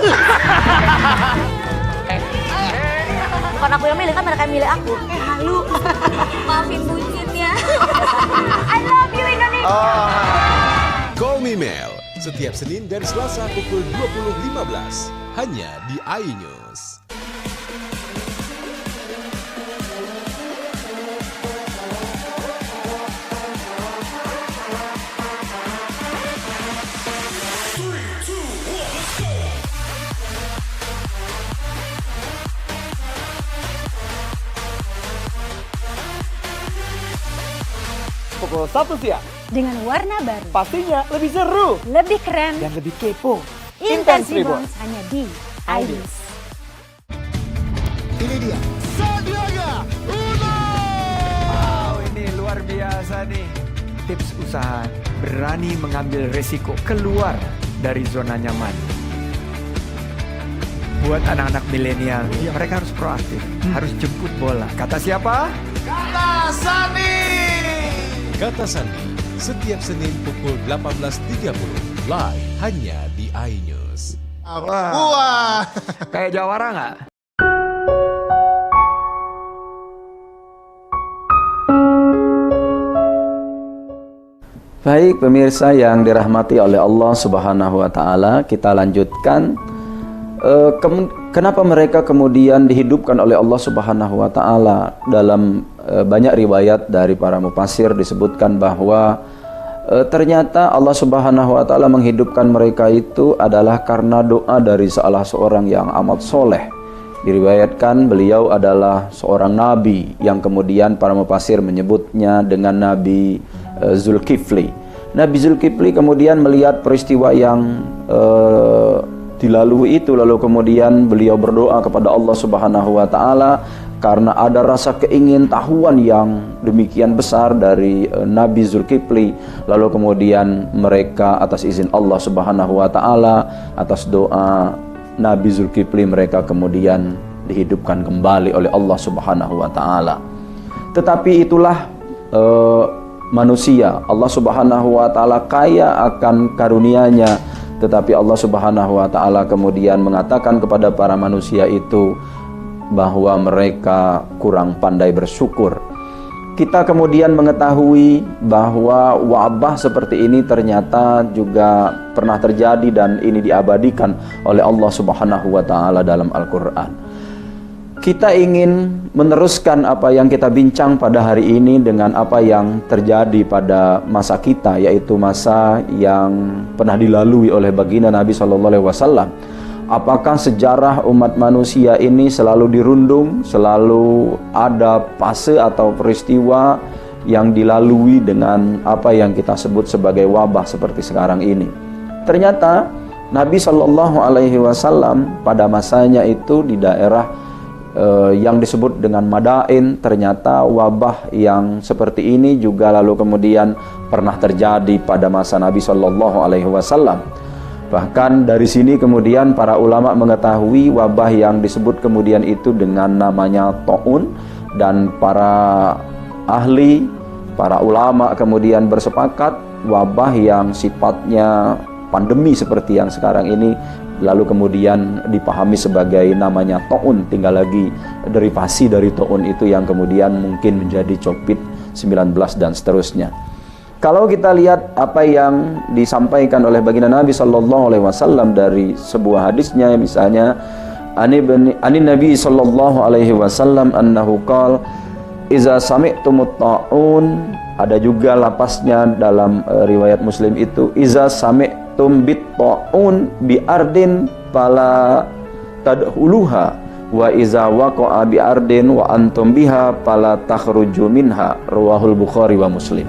Bukan aku yang milih, kan mereka yang milih aku. Halu. Maafin bucinnya. I love you Indonesia. Call Me Mel setiap Senin dan Selasa pukul 20.15 hanya di iNews. Pukul 1 siang. Dengan warna baru. Pastinya lebih seru. Lebih keren. Dan lebih kepo. Intense Reborn hanya di iNews. Ini dia. Sandiaga Uno! Wow, ini luar biasa nih. Tips usaha berani mengambil resiko keluar dari zona nyaman. buat anak-anak milenial, mereka harus proaktif, harus jemput bola. Kata siapa? Kata Sandi. Kata Sandi, setiap Senin pukul 18.30 live hanya di iNews. Wah, kayak jawara nggak? Baik pemirsa yang dirahmati oleh Allah Subhanahu wa Ta'ala, kita lanjutkan. Kenapa mereka kemudian dihidupkan oleh Allah Subhanahu wa Ta'ala? Dalam banyak riwayat dari para mufassir disebutkan bahwa ternyata Allah Subhanahu wa Ta'ala menghidupkan mereka itu adalah karena doa dari salah seorang yang amat soleh. Diriwayatkan beliau adalah seorang nabi yang kemudian para mufassir menyebutnya dengan Nabi Zulkifli. Nabi Zulkifli kemudian melihat peristiwa yang dilalui itu, lalu kemudian beliau berdoa kepada Allah Subhanahu wa Ta'ala karena ada rasa keingintahuan yang demikian besar dari Nabi Zulkifli. Lalu kemudian mereka atas izin Allah Subhanahu wa Ta'ala, atas doa Nabi Zulkifli, mereka kemudian dihidupkan kembali oleh Allah Subhanahu wa Ta'ala. Tetapi itulah manusia. Allah Subhanahu wa Ta'ala kaya akan karunia-Nya, tetapi Allah Subhanahu wa Ta'ala kemudian mengatakan kepada para manusia itu bahwa mereka kurang pandai bersyukur. Kita kemudian mengetahui bahwa wabah seperti ini ternyata juga pernah terjadi dan ini diabadikan oleh Allah Subhanahu wa Ta'ala dalam Al-Quran. Kita ingin meneruskan apa yang kita bincang pada hari ini dengan apa yang terjadi pada masa kita, yaitu masa yang pernah dilalui oleh baginda Nabi SAW. Apakah sejarah umat manusia ini selalu dirundung, selalu ada fase atau peristiwa yang dilalui dengan apa yang kita sebut sebagai wabah seperti sekarang ini? Ternyata Nabi SAW pada masanya itu di daerah yang disebut dengan Madain, ternyata wabah yang seperti ini juga lalu kemudian pernah terjadi pada masa Nabi SAW. Bahkan dari sini kemudian para ulama mengetahui wabah yang disebut kemudian itu dengan namanya Ta'un, dan para ahli, para ulama kemudian bersepakat wabah yang sifatnya pandemi seperti yang sekarang ini lalu kemudian dipahami sebagai namanya Ta'un. Tinggal lagi derivasi dari Ta'un itu yang kemudian mungkin menjadi COVID-19 dan seterusnya. Kalau kita lihat apa yang disampaikan oleh baginda Nabi SAW dari sebuah hadisnya, misalnya ani Nabi SAW annahu qala iza sami'tumut ta'un. Ada juga lapasnya dalam riwayat Muslim itu iza sami'tum bit ta'un bi ardin fala tadkhuluha wa iza waqa'a bi ardin wa antum biha fala takhruju minha. Rawahul Bukhari wa Muslim.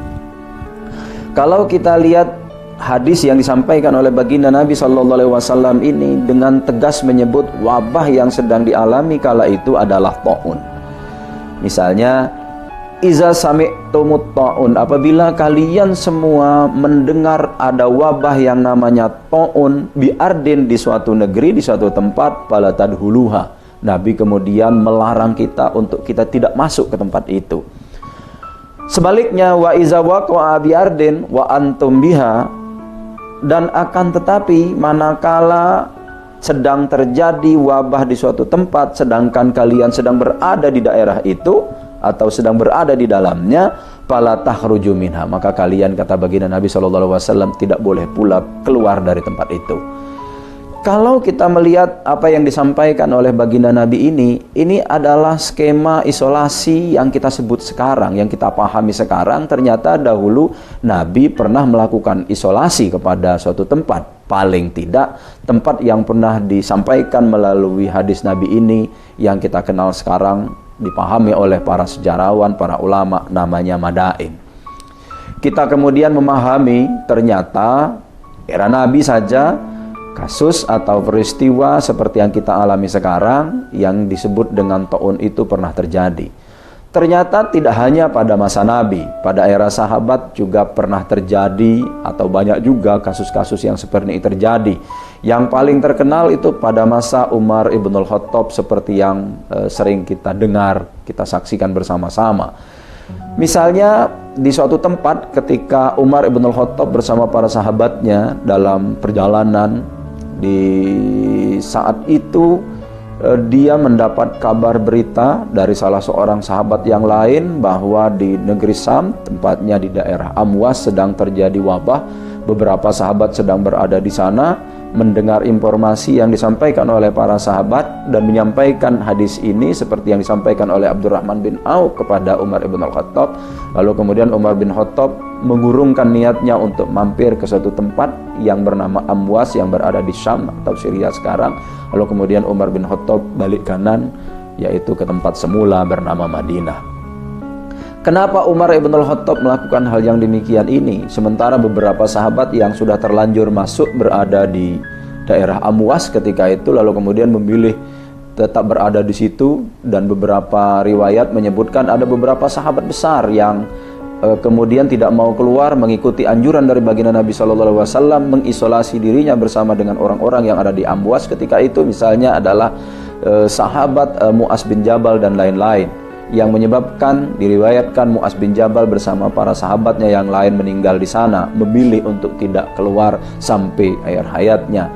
Kalau kita lihat hadis yang disampaikan oleh baginda Nabi SAW ini dengan tegas menyebut wabah yang sedang dialami kala itu adalah ta'un. Misalnya, iza sami'tumut ta'un, apabila kalian semua mendengar ada wabah yang namanya ta'un bi ardin, di suatu negeri, di suatu tempat, fala tadkhuluha. Nabi kemudian melarang kita untuk kita tidak masuk ke tempat itu. Sebaliknya, wa iza waqa'a bi ardin wa antum biha, dan akan tetapi manakala sedang terjadi wabah di suatu tempat sedangkan kalian sedang berada di daerah itu atau sedang berada di dalamnya, fala takhruju minha, maka kalian, kata baginda Nabi SAW, tidak boleh pula keluar dari tempat itu. Kalau kita melihat apa yang disampaikan oleh baginda Nabi ini adalah skema isolasi yang kita sebut sekarang, yang kita pahami sekarang. Ternyata dahulu Nabi pernah melakukan isolasi kepada suatu tempat. Paling tidak tempat yang pernah disampaikan melalui hadis Nabi ini yang kita kenal sekarang, dipahami oleh para sejarawan, para ulama, namanya Madain. Kita kemudian memahami ternyata era Nabi saja kasus atau peristiwa seperti yang kita alami sekarang yang disebut dengan ta'un itu pernah terjadi. ternyata tidak hanya pada masa Nabi, pada era sahabat juga pernah terjadi atau banyak juga kasus-kasus yang seperti ini terjadi. Yang paling terkenal itu pada masa Umar Ibnul Khattab seperti yang sering kita dengar, kita saksikan bersama-sama. Misalnya di suatu tempat ketika Umar Ibnul Khattab bersama para sahabatnya dalam perjalanan, di saat itu dia mendapat kabar berita dari salah seorang sahabat yang lain bahwa di negeri Sam, tempatnya di daerah Amwas, sedang terjadi wabah. Beberapa sahabat sedang berada di sana, mendengar informasi yang disampaikan oleh para sahabat dan menyampaikan hadis ini seperti yang disampaikan oleh Abdurrahman bin Auf kepada Umar bin Khattab. Lalu kemudian Umar bin Khattab mengurungkan niatnya untuk mampir ke suatu tempat yang bernama Amwas yang berada di Syam atau Syria sekarang. Lalu kemudian Umar bin Khattab balik kanan, yaitu ke tempat semula bernama Madinah. Kenapa Umar ibn al-Khattab melakukan hal yang demikian ini? Sementara beberapa sahabat yang sudah terlanjur masuk berada di daerah Amwas ketika itu, lalu kemudian memilih tetap berada di situ, dan beberapa riwayat menyebutkan ada beberapa sahabat besar yang kemudian tidak mau keluar mengikuti anjuran dari baginda Nabi SAW mengisolasi dirinya bersama dengan orang-orang yang ada di Amwas ketika itu. Misalnya adalah sahabat Mu'az bin Jabal dan lain-lain, yang menyebabkan diriwayatkan Mu'az bin Jabal bersama para sahabatnya yang lain meninggal di sana, memilih untuk tidak keluar sampai akhir hayatnya.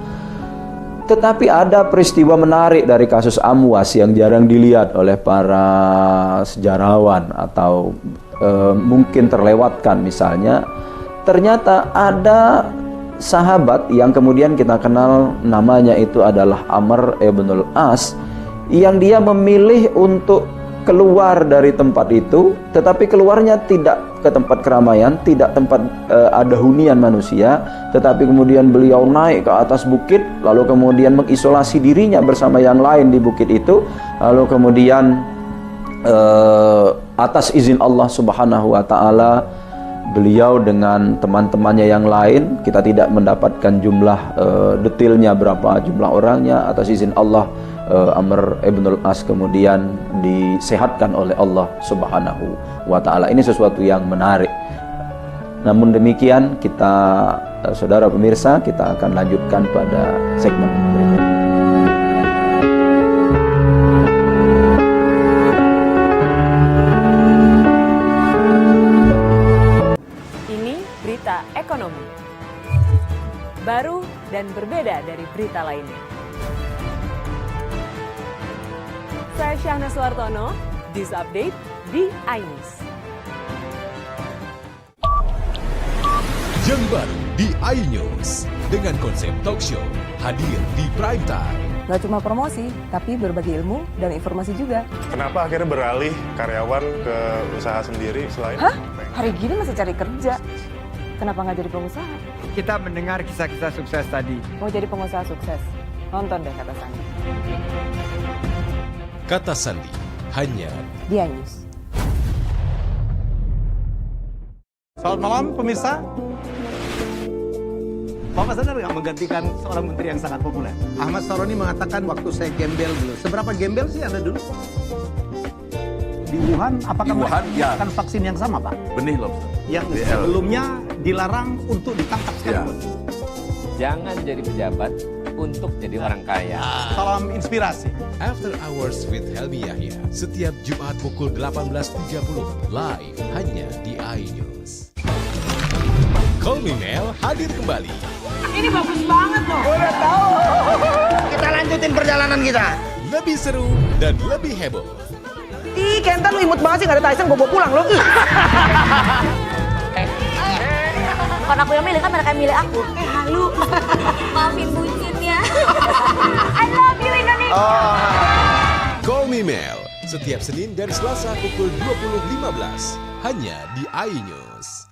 Tetapi ada peristiwa menarik dari kasus Amwas yang jarang dilihat oleh para sejarawan atau mungkin terlewatkan. Misalnya, ternyata ada sahabat yang kemudian kita kenal namanya itu adalah Amr ibn al-As, yang dia memilih untuk keluar dari tempat itu, tetapi keluarnya tidak ke tempat keramaian, tidak tempat ada hunian manusia, tetapi kemudian beliau naik ke atas bukit, lalu kemudian mengisolasi dirinya bersama yang lain di bukit itu, lalu kemudian atas izin Allah Subhanahu wa Ta'ala, beliau dengan teman-temannya yang lain, kita tidak mendapatkan jumlah detailnya berapa jumlah orangnya, atas izin Allah Amr ibn al-As kemudian disehatkan oleh Allah Subhanahu wa Ta'ala. Ini sesuatu yang menarik. Namun demikian, kita saudara pemirsa, kita akan lanjutkan pada segmen berikutnya. Ini berita ekonomi. Baru dan berbeda dari berita lainnya. Saya Syahna Suartono, This Update di iNews. Yang baru di iNews dengan konsep talk show hadir di prime time. Gak cuma promosi, tapi berbagi ilmu dan informasi juga. Kenapa akhirnya beralih karyawan ke usaha sendiri selain? Hah? Hari gini masih cari kerja. Kenapa nggak jadi pengusaha? Kita mendengar kisah-kisah sukses tadi. Mau jadi pengusaha sukses? Nonton deh Kata Sandi. Kata Sandi hanya di iNews. Selamat malam pemirsa. Bapak sadar nggak menggantikan seorang menteri yang sangat populer? Ahmad Saroni mengatakan waktu saya gembel dulu. Seberapa gembel sih Anda dulu? Di Wuhan, apakah menggunakan vaksin yang sama, Pak? Benih lobster. Yang sebelumnya dilarang untuk ditangkap sekarang. Jangan jadi pejabat untuk jadi orang kaya. Salam inspirasi. After Hours with Helmi Yahya setiap Jumat pukul 18.30 live hanya di iNews. Call Me Mel hadir kembali. Ini bagus banget loh. Udah tahu. Kita lanjutin perjalanan kita. Lebih seru dan lebih heboh. Ih, Kenta lu imut banget sih, gak ada Tyson, gue bawa pulang lo. Bukan aku yang milih, kan mereka yang milih aku. Halu. Maafin bucin ya. I love you Indonesia. Call Me Mel setiap Senin dan Selasa pukul 20.15 hanya di iNews.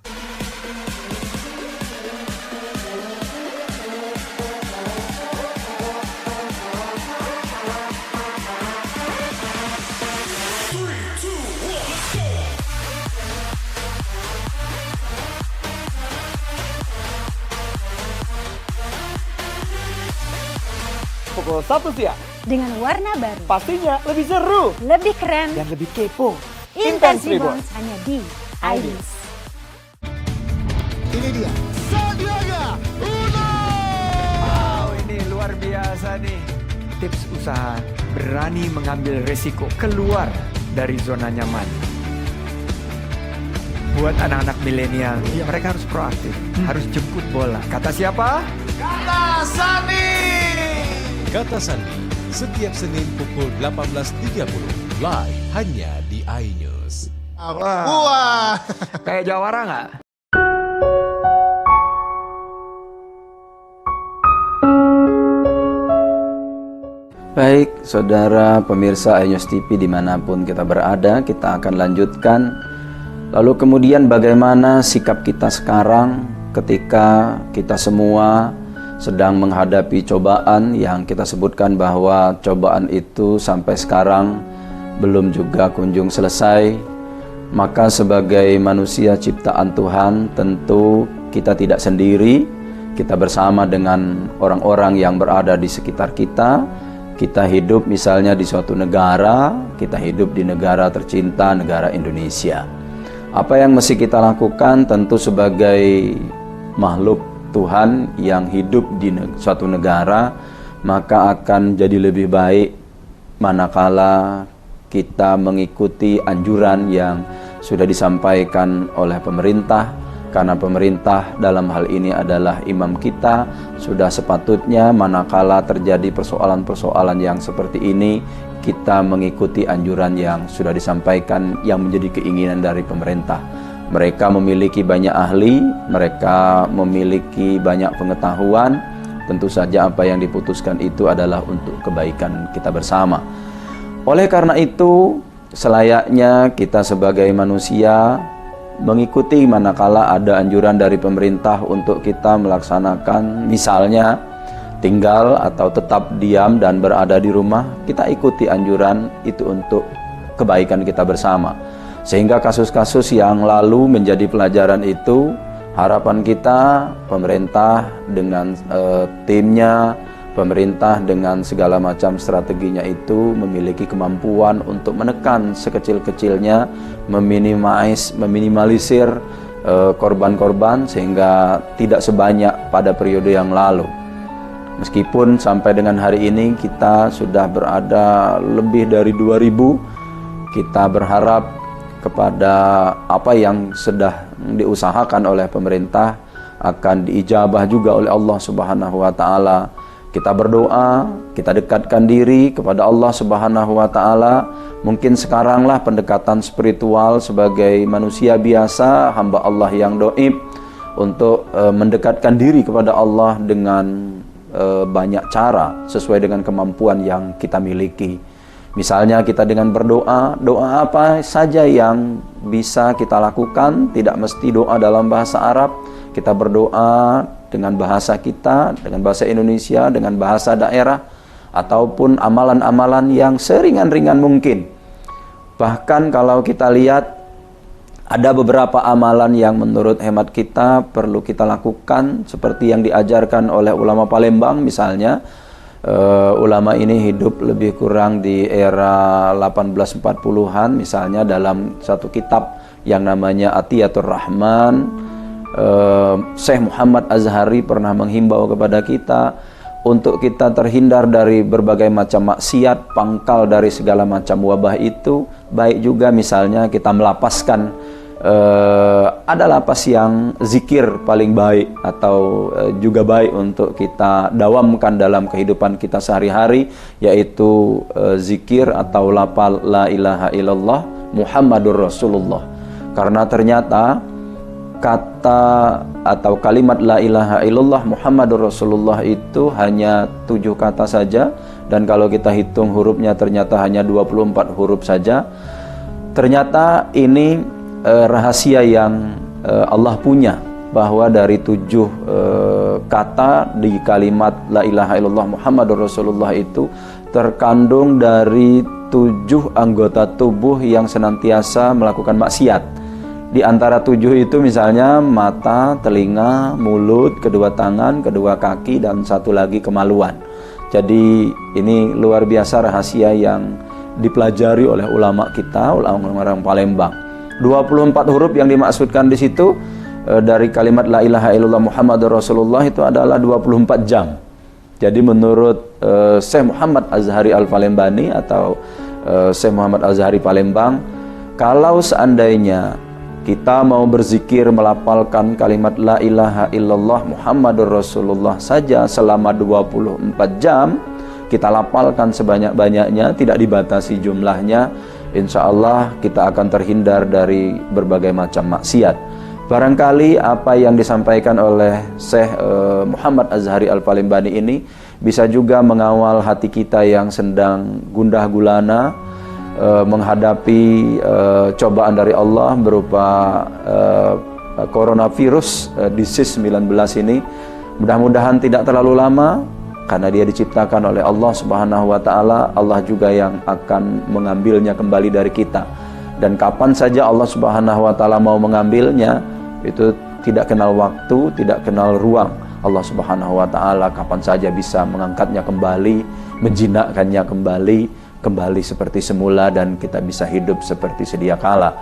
Pukul 1 siang. Dengan warna baru. Pastinya lebih seru. Lebih keren. Dan lebih kepo. Intense Reborns hanya di iNews. Ini dia Sandiaga Uno. Wow, ini luar biasa nih. Tips usaha berani mengambil resiko, keluar dari zona nyaman. Buat anak-anak milenial, mereka harus proaktif, harus jemput bola. Kata siapa? Kata Sandi. Kata Sandi, setiap Senin pukul 18.30 live hanya di iNews. Wah, kayak jawara nggak? Baik, saudara pemirsa iNews TV dimanapun kita berada, kita akan lanjutkan. Lalu kemudian bagaimana sikap kita sekarang ketika kita semua sedang menghadapi cobaan yang kita sebutkan bahwa cobaan itu sampai sekarang belum juga kunjung selesai. Maka sebagai manusia ciptaan Tuhan tentu kita tidak sendiri, kita bersama dengan orang-orang yang berada di sekitar kita. Kita hidup misalnya di suatu negara, kita hidup di negara tercinta, negara Indonesia. Apa yang mesti kita lakukan tentu sebagai makhluk Tuhan yang hidup di suatu negara, maka akan jadi lebih baik manakala kita mengikuti anjuran yang sudah disampaikan oleh pemerintah, karena pemerintah dalam hal ini adalah imam kita. Sudah sepatutnya manakala terjadi persoalan-persoalan yang seperti ini, kita mengikuti anjuran yang sudah disampaikan yang menjadi keinginan dari pemerintah. Mereka memiliki banyak ahli, mereka memiliki banyak pengetahuan. Tentu saja apa yang diputuskan itu adalah untuk kebaikan kita bersama. Oleh karena itu, selayaknya kita sebagai manusia mengikuti manakala ada anjuran dari pemerintah untuk kita melaksanakan, misalnya tinggal atau tetap diam dan berada di rumah, kita ikuti anjuran itu untuk kebaikan kita bersama. Sehingga kasus-kasus yang lalu menjadi pelajaran itu, harapan kita pemerintah dengan timnya, pemerintah dengan segala macam strateginya itu memiliki kemampuan untuk menekan sekecil-kecilnya, meminimalisir korban-korban sehingga tidak sebanyak pada periode yang lalu. Meskipun sampai dengan hari ini kita sudah berada lebih dari 2000, kita berharap kepada apa yang sudah diusahakan oleh pemerintah akan diijabah juga oleh Allah Subhanahu wa taala. Kita berdoa, kita dekatkan diri kepada Allah Subhanahu wa taala. Mungkin sekaranglah pendekatan spiritual sebagai manusia biasa, hamba Allah yang doib, untuk mendekatkan diri kepada Allah dengan banyak cara sesuai dengan kemampuan yang kita miliki. Misalnya kita dengan berdoa, doa apa saja yang bisa kita lakukan, tidak mesti doa dalam bahasa Arab. Kita berdoa dengan bahasa kita, dengan bahasa Indonesia, dengan bahasa daerah, ataupun amalan-amalan yang seringan-ringan mungkin. Bahkan kalau kita lihat, ada beberapa amalan yang menurut hemat kita perlu kita lakukan, seperti yang diajarkan oleh ulama Palembang misalnya. Ulama ini hidup lebih kurang di era 1840-an, misalnya dalam satu kitab yang namanya Atiyatur Rahman. Syekh Muhammad Azhari pernah menghimbau kepada kita untuk kita terhindar dari berbagai macam maksiat, pangkal dari segala macam wabah itu. Baik juga misalnya kita melapaskan, ada lapas yang zikir paling baik atau juga baik untuk kita dawamkan dalam kehidupan kita sehari-hari, yaitu zikir atau lapal la ilaha illallah Muhammadur Rasulullah. Karena ternyata kata atau kalimat la ilaha illallah Muhammadur Rasulullah itu hanya 7 kata saja, dan kalau kita hitung hurufnya ternyata hanya 24 huruf saja. Ternyata ini rahasia yang Allah punya, bahwa dari 7 kata di kalimat la ilaha illallah Muhammadur Rasulullah itu terkandung dari 7 anggota tubuh yang senantiasa melakukan maksiat. Di antara 7 itu misalnya mata, telinga, mulut, kedua tangan, kedua kaki, dan satu lagi kemaluan. Jadi ini luar biasa rahasia yang dipelajari oleh ulama kita, ulama-ulama Palembang. 24 huruf yang dimaksudkan di situ dari kalimat la ilaha illallah Muhammadur Rasulullah itu adalah 24 jam. Jadi menurut Syekh Muhammad Azhari Al-Palembani atau Syekh Muhammad Azhari Palembang, kalau seandainya kita mau berzikir melafalkan kalimat la ilaha illallah Muhammadur Rasulullah saja selama 24 jam, kita lafalkan sebanyak-banyaknya, tidak dibatasi jumlahnya, insya Allah kita akan terhindar dari berbagai macam maksiat. Barangkali apa yang disampaikan oleh Syekh Muhammad Azhari Al-Palembani ini bisa juga mengawal hati kita yang sedang gundah gulana, menghadapi cobaan dari Allah berupa coronavirus disease 19 ini. Mudah-mudahan tidak terlalu lama, karena dia diciptakan oleh Allah Subhanahu wa Ta'ala. Allah juga yang akan mengambilnya kembali dari kita, dan kapan saja Allah Subhanahu wa Ta'ala mau mengambilnya itu tidak kenal waktu, tidak kenal ruang. Allah Subhanahu wa Ta'ala kapan saja bisa mengangkatnya kembali, menjinakkannya kembali seperti semula, dan kita bisa hidup seperti sedia kala.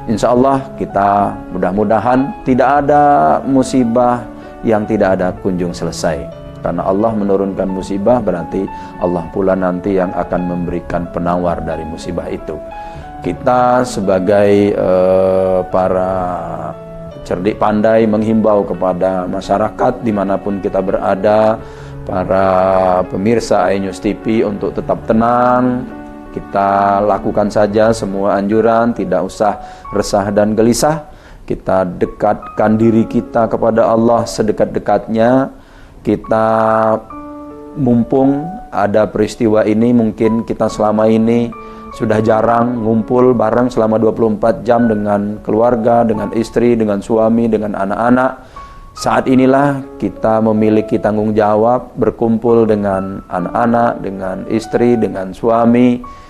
Insya Allah kita mudah-mudahan tidak ada musibah yang tidak ada kunjung selesai. Karena Allah menurunkan musibah, berarti Allah pula nanti yang akan memberikan penawar dari musibah itu. Kita sebagai para cerdik pandai menghimbau kepada masyarakat dimanapun kita berada, para pemirsa iNews TV untuk tetap tenang. Kita lakukan saja semua anjuran, tidak usah resah dan gelisah. Kita dekatkan diri kita kepada Allah sedekat-dekatnya. Kita mumpung ada peristiwa ini, mungkin kita selama ini sudah jarang ngumpul bareng selama 24 jam dengan keluarga, dengan istri, dengan suami, dengan anak-anak. Saat inilah kita memiliki tanggung jawab berkumpul dengan anak-anak, dengan istri, dengan suami.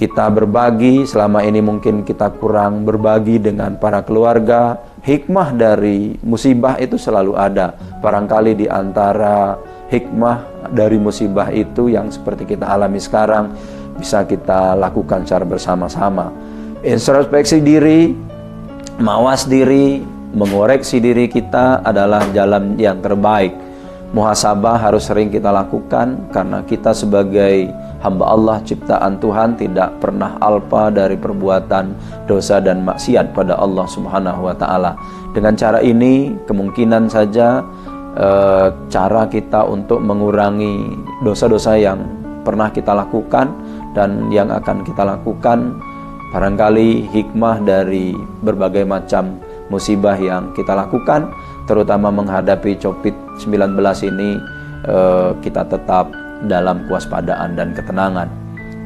Kita berbagi, selama ini mungkin kita kurang berbagi dengan para keluarga. Hikmah dari musibah itu selalu ada. Barangkali di antara hikmah dari musibah itu yang seperti kita alami sekarang bisa kita lakukan secara bersama-sama. Introspeksi diri, mawas diri, mengoreksi diri kita adalah jalan yang terbaik. Muhasabah harus sering kita lakukan, karena kita sebagai hamba Allah, ciptaan Tuhan, tidak pernah alpa dari perbuatan dosa dan maksiat pada Allah Subhanahu wa Ta'ala. Dengan cara ini kemungkinan saja cara kita untuk mengurangi dosa-dosa yang pernah kita lakukan dan yang akan kita lakukan. Barangkali hikmah dari berbagai macam musibah yang kita lakukan, terutama menghadapi COVID-19 ini, kita tetap dalam kewaspadaan dan ketenangan.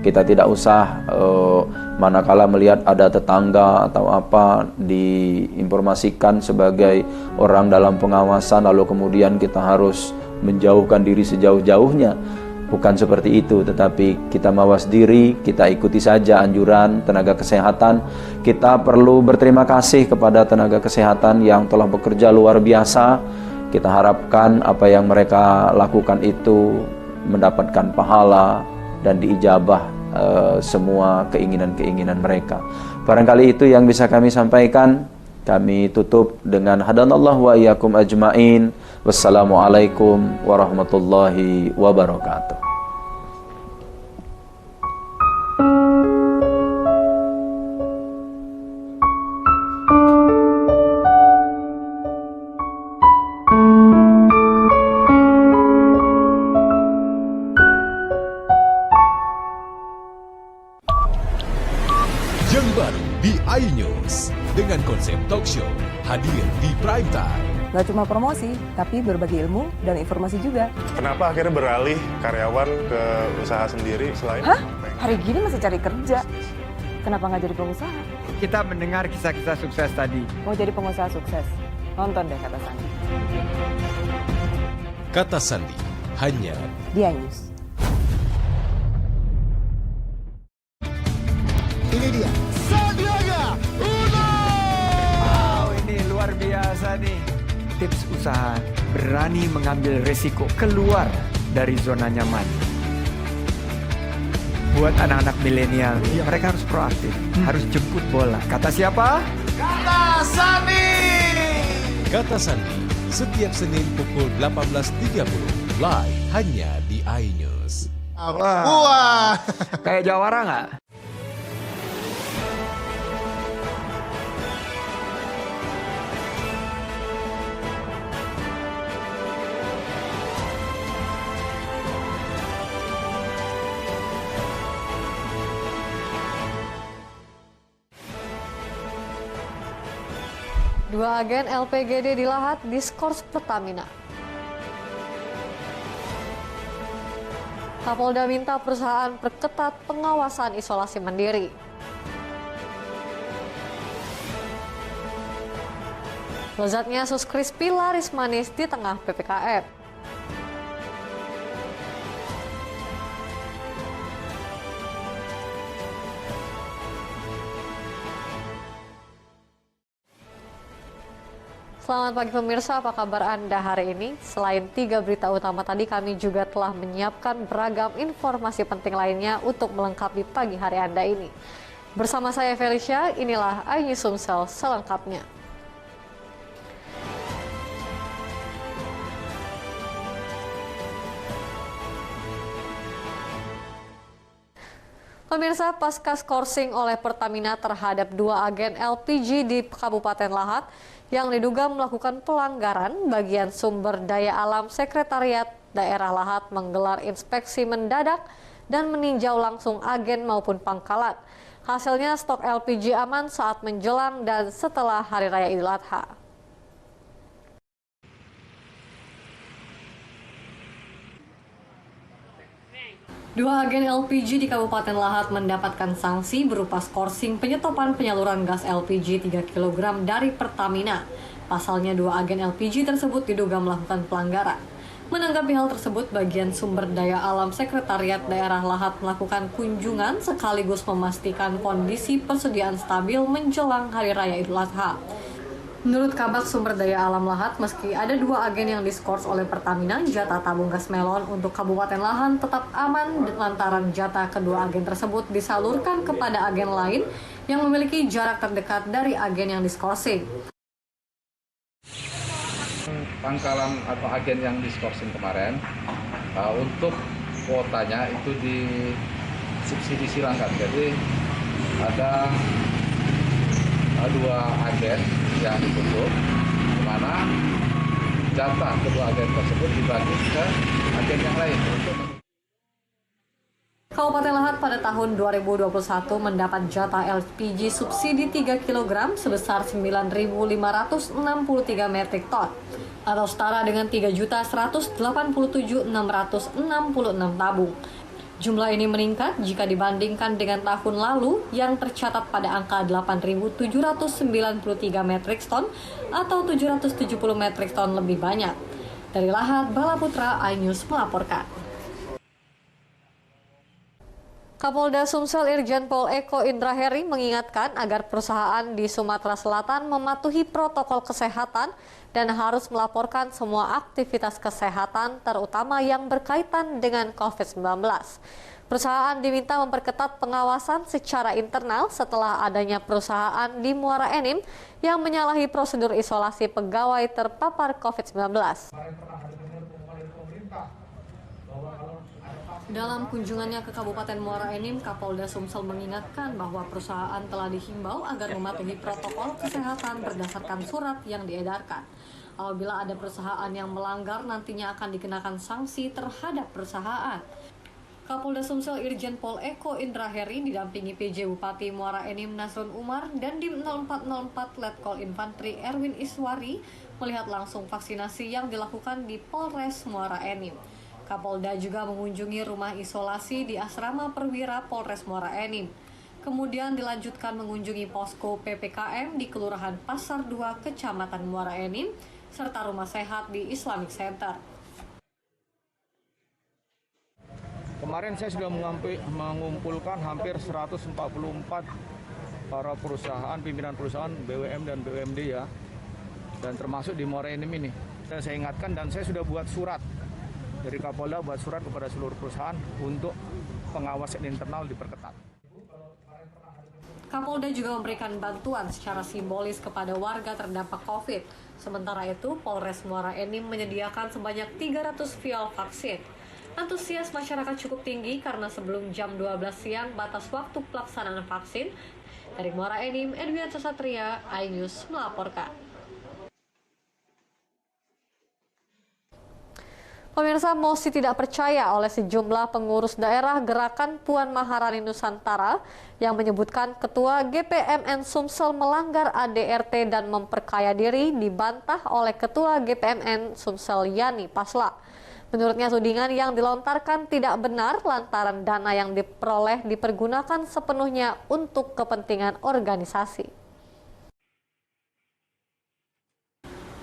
Kita tidak usah manakala melihat ada tetangga atau apa diinformasikan sebagai orang dalam pengawasan, lalu kemudian kita harus menjauhkan diri sejauh-jauhnya. Bukan seperti itu, tetapi kita mawas diri, kita ikuti saja anjuran tenaga kesehatan. Kita perlu berterima kasih kepada tenaga kesehatan yang telah bekerja luar biasa. Kita harapkan apa yang mereka lakukan itu mendapatkan pahala dan diijabah semua keinginan-keinginan mereka. Barangkali itu yang bisa kami sampaikan. Kami tutup dengan hadanallahu wa iyyakum ajmain. Wassalamualaikum warahmatullahi wabarakatuh. Yang baru di iNews dengan konsep talk show hadir di prime time. Gak cuma promosi, tapi berbagi ilmu dan informasi juga. Kenapa akhirnya beralih karyawan ke usaha sendiri selain... Hah? Hari gini masih cari kerja. Kenapa nggak jadi pengusaha? Kita mendengar kisah-kisah sukses tadi. Mau jadi pengusaha sukses? Nonton deh Kata Sandi. Kata Sandi, hanya di iNews. Ini dia, Sandiaga Uno! Wow, ini luar biasa nih. Tips usaha, berani mengambil resiko, keluar dari zona nyaman. buat anak-anak milenial nih, mereka harus proaktif, harus jemput bola. Kata siapa? Kata Sandi. Kata Sandi, setiap Senin pukul 18.30 live hanya di iNews. Wah, kayak jawara nggak? Dua agen LPGD dilahat diskors Pertamina. Kapolda minta perusahaan perketat pengawasan isolasi mandiri. Lezatnya sus crispy laris manis di tengah PPKM. Selamat pagi pemirsa, apa kabar Anda hari ini? Selain 3 berita utama tadi, kami juga telah menyiapkan beragam informasi penting lainnya untuk melengkapi pagi hari Anda ini. Bersama saya Felicia, inilah iNews Sumsel selengkapnya. Pemirsa, pasca skorsing oleh Pertamina terhadap 2 agen LPG di Kabupaten Lahat yang diduga melakukan pelanggaran, bagian sumber daya alam Sekretariat Daerah Lahat menggelar inspeksi mendadak dan meninjau langsung agen maupun pangkalan. Hasilnya stok LPG aman saat menjelang dan setelah Hari Raya Idul Adha. Dua agen LPG di Kabupaten Lahat mendapatkan sanksi berupa skorsing penyetopan penyaluran gas LPG 3 kg dari Pertamina. Pasalnya 2 agen LPG tersebut diduga melakukan pelanggaran. Menanggapi hal tersebut, bagian sumber daya alam Sekretariat Daerah Lahat melakukan kunjungan sekaligus memastikan kondisi persediaan stabil menjelang Hari Raya Idul Adha. Menurut Kabak Sumber Daya Alam Lahat, meski ada 2 agen yang diskors oleh Pertamina, jatah tabung gas melon untuk Kabupaten Lahat tetap aman lantaran jatah kedua agen tersebut disalurkan kepada agen lain yang memiliki jarak terdekat dari agen yang diskorsing. Pangkalan atau agen yang diskorsing kemarin, untuk kuotanya itu disubsidi silangkan. Jadi ada 2 agen yang ditutup, di mana jatah kedua agen tersebut dibagi ke agen yang lain. Kabupaten Lahat pada tahun 2021 mendapat jatah LPG subsidi 3 kg sebesar 9.563 metrik ton, atau setara dengan 3.187.666 tabung. Jumlah ini meningkat jika dibandingkan dengan tahun lalu yang tercatat pada angka 8.793 metrik ton atau 770 metrik ton lebih banyak. Dari Lahat, Bala Putra, iNews melaporkan. Kapolda Sumsel Irjen Pol Eko Indraheri mengingatkan agar perusahaan di Sumatera Selatan mematuhi protokol kesehatan dan harus melaporkan semua aktivitas kesehatan terutama yang berkaitan dengan COVID-19. Perusahaan diminta memperketat pengawasan secara internal setelah adanya perusahaan di Muara Enim yang menyalahi prosedur isolasi pegawai terpapar COVID-19. Dalam kunjungannya ke Kabupaten Muara Enim, Kapolda Sumsel mengingatkan bahwa perusahaan telah dihimbau agar mematuhi protokol kesehatan berdasarkan surat yang diedarkan. Apabila ada perusahaan yang melanggar, nantinya akan dikenakan sanksi terhadap perusahaan. Kapolda Sumsel Irjen Pol Eko Indraheri didampingi PJ Bupati Muara Enim Nasrun Umar dan Dim 0404 Letkol Infantri Erwin Iswari melihat langsung vaksinasi yang dilakukan di Polres Muara Enim. Kapolda juga mengunjungi rumah isolasi di Asrama Perwira Polres Muara Enim. Kemudian dilanjutkan mengunjungi posko PPKM di Kelurahan Pasar 2, Kecamatan Muara Enim, serta rumah sehat di Islamic Center. Kemarin saya sudah mengumpulkan hampir 144 para perusahaan, pimpinan perusahaan BUMN dan BUMD ya, dan termasuk di Muara Enim ini. Dan saya ingatkan dan saya sudah buat surat dari Kapolda, buat surat kepada seluruh perusahaan untuk pengawasan internal diperketat. Kapolda juga memberikan bantuan secara simbolis kepada warga terdampak COVID. Sementara itu, Polres Muara Enim menyediakan sebanyak 300 vial vaksin. Antusias masyarakat cukup tinggi karena sebelum jam 12 siang batas waktu pelaksanaan vaksin. Dari Muara Enim, Edwin Satria, iNews melaporkan. Pemirsa, masih tidak percaya oleh sejumlah pengurus daerah Gerakan Puan Maharani Nusantara yang menyebutkan Ketua GPMN Sumsel melanggar ADRT dan memperkaya diri dibantah oleh Ketua GPMN Sumsel Yani Pasla. Menurutnya tudingan yang dilontarkan tidak benar lantaran dana yang diperoleh dipergunakan sepenuhnya untuk kepentingan organisasi.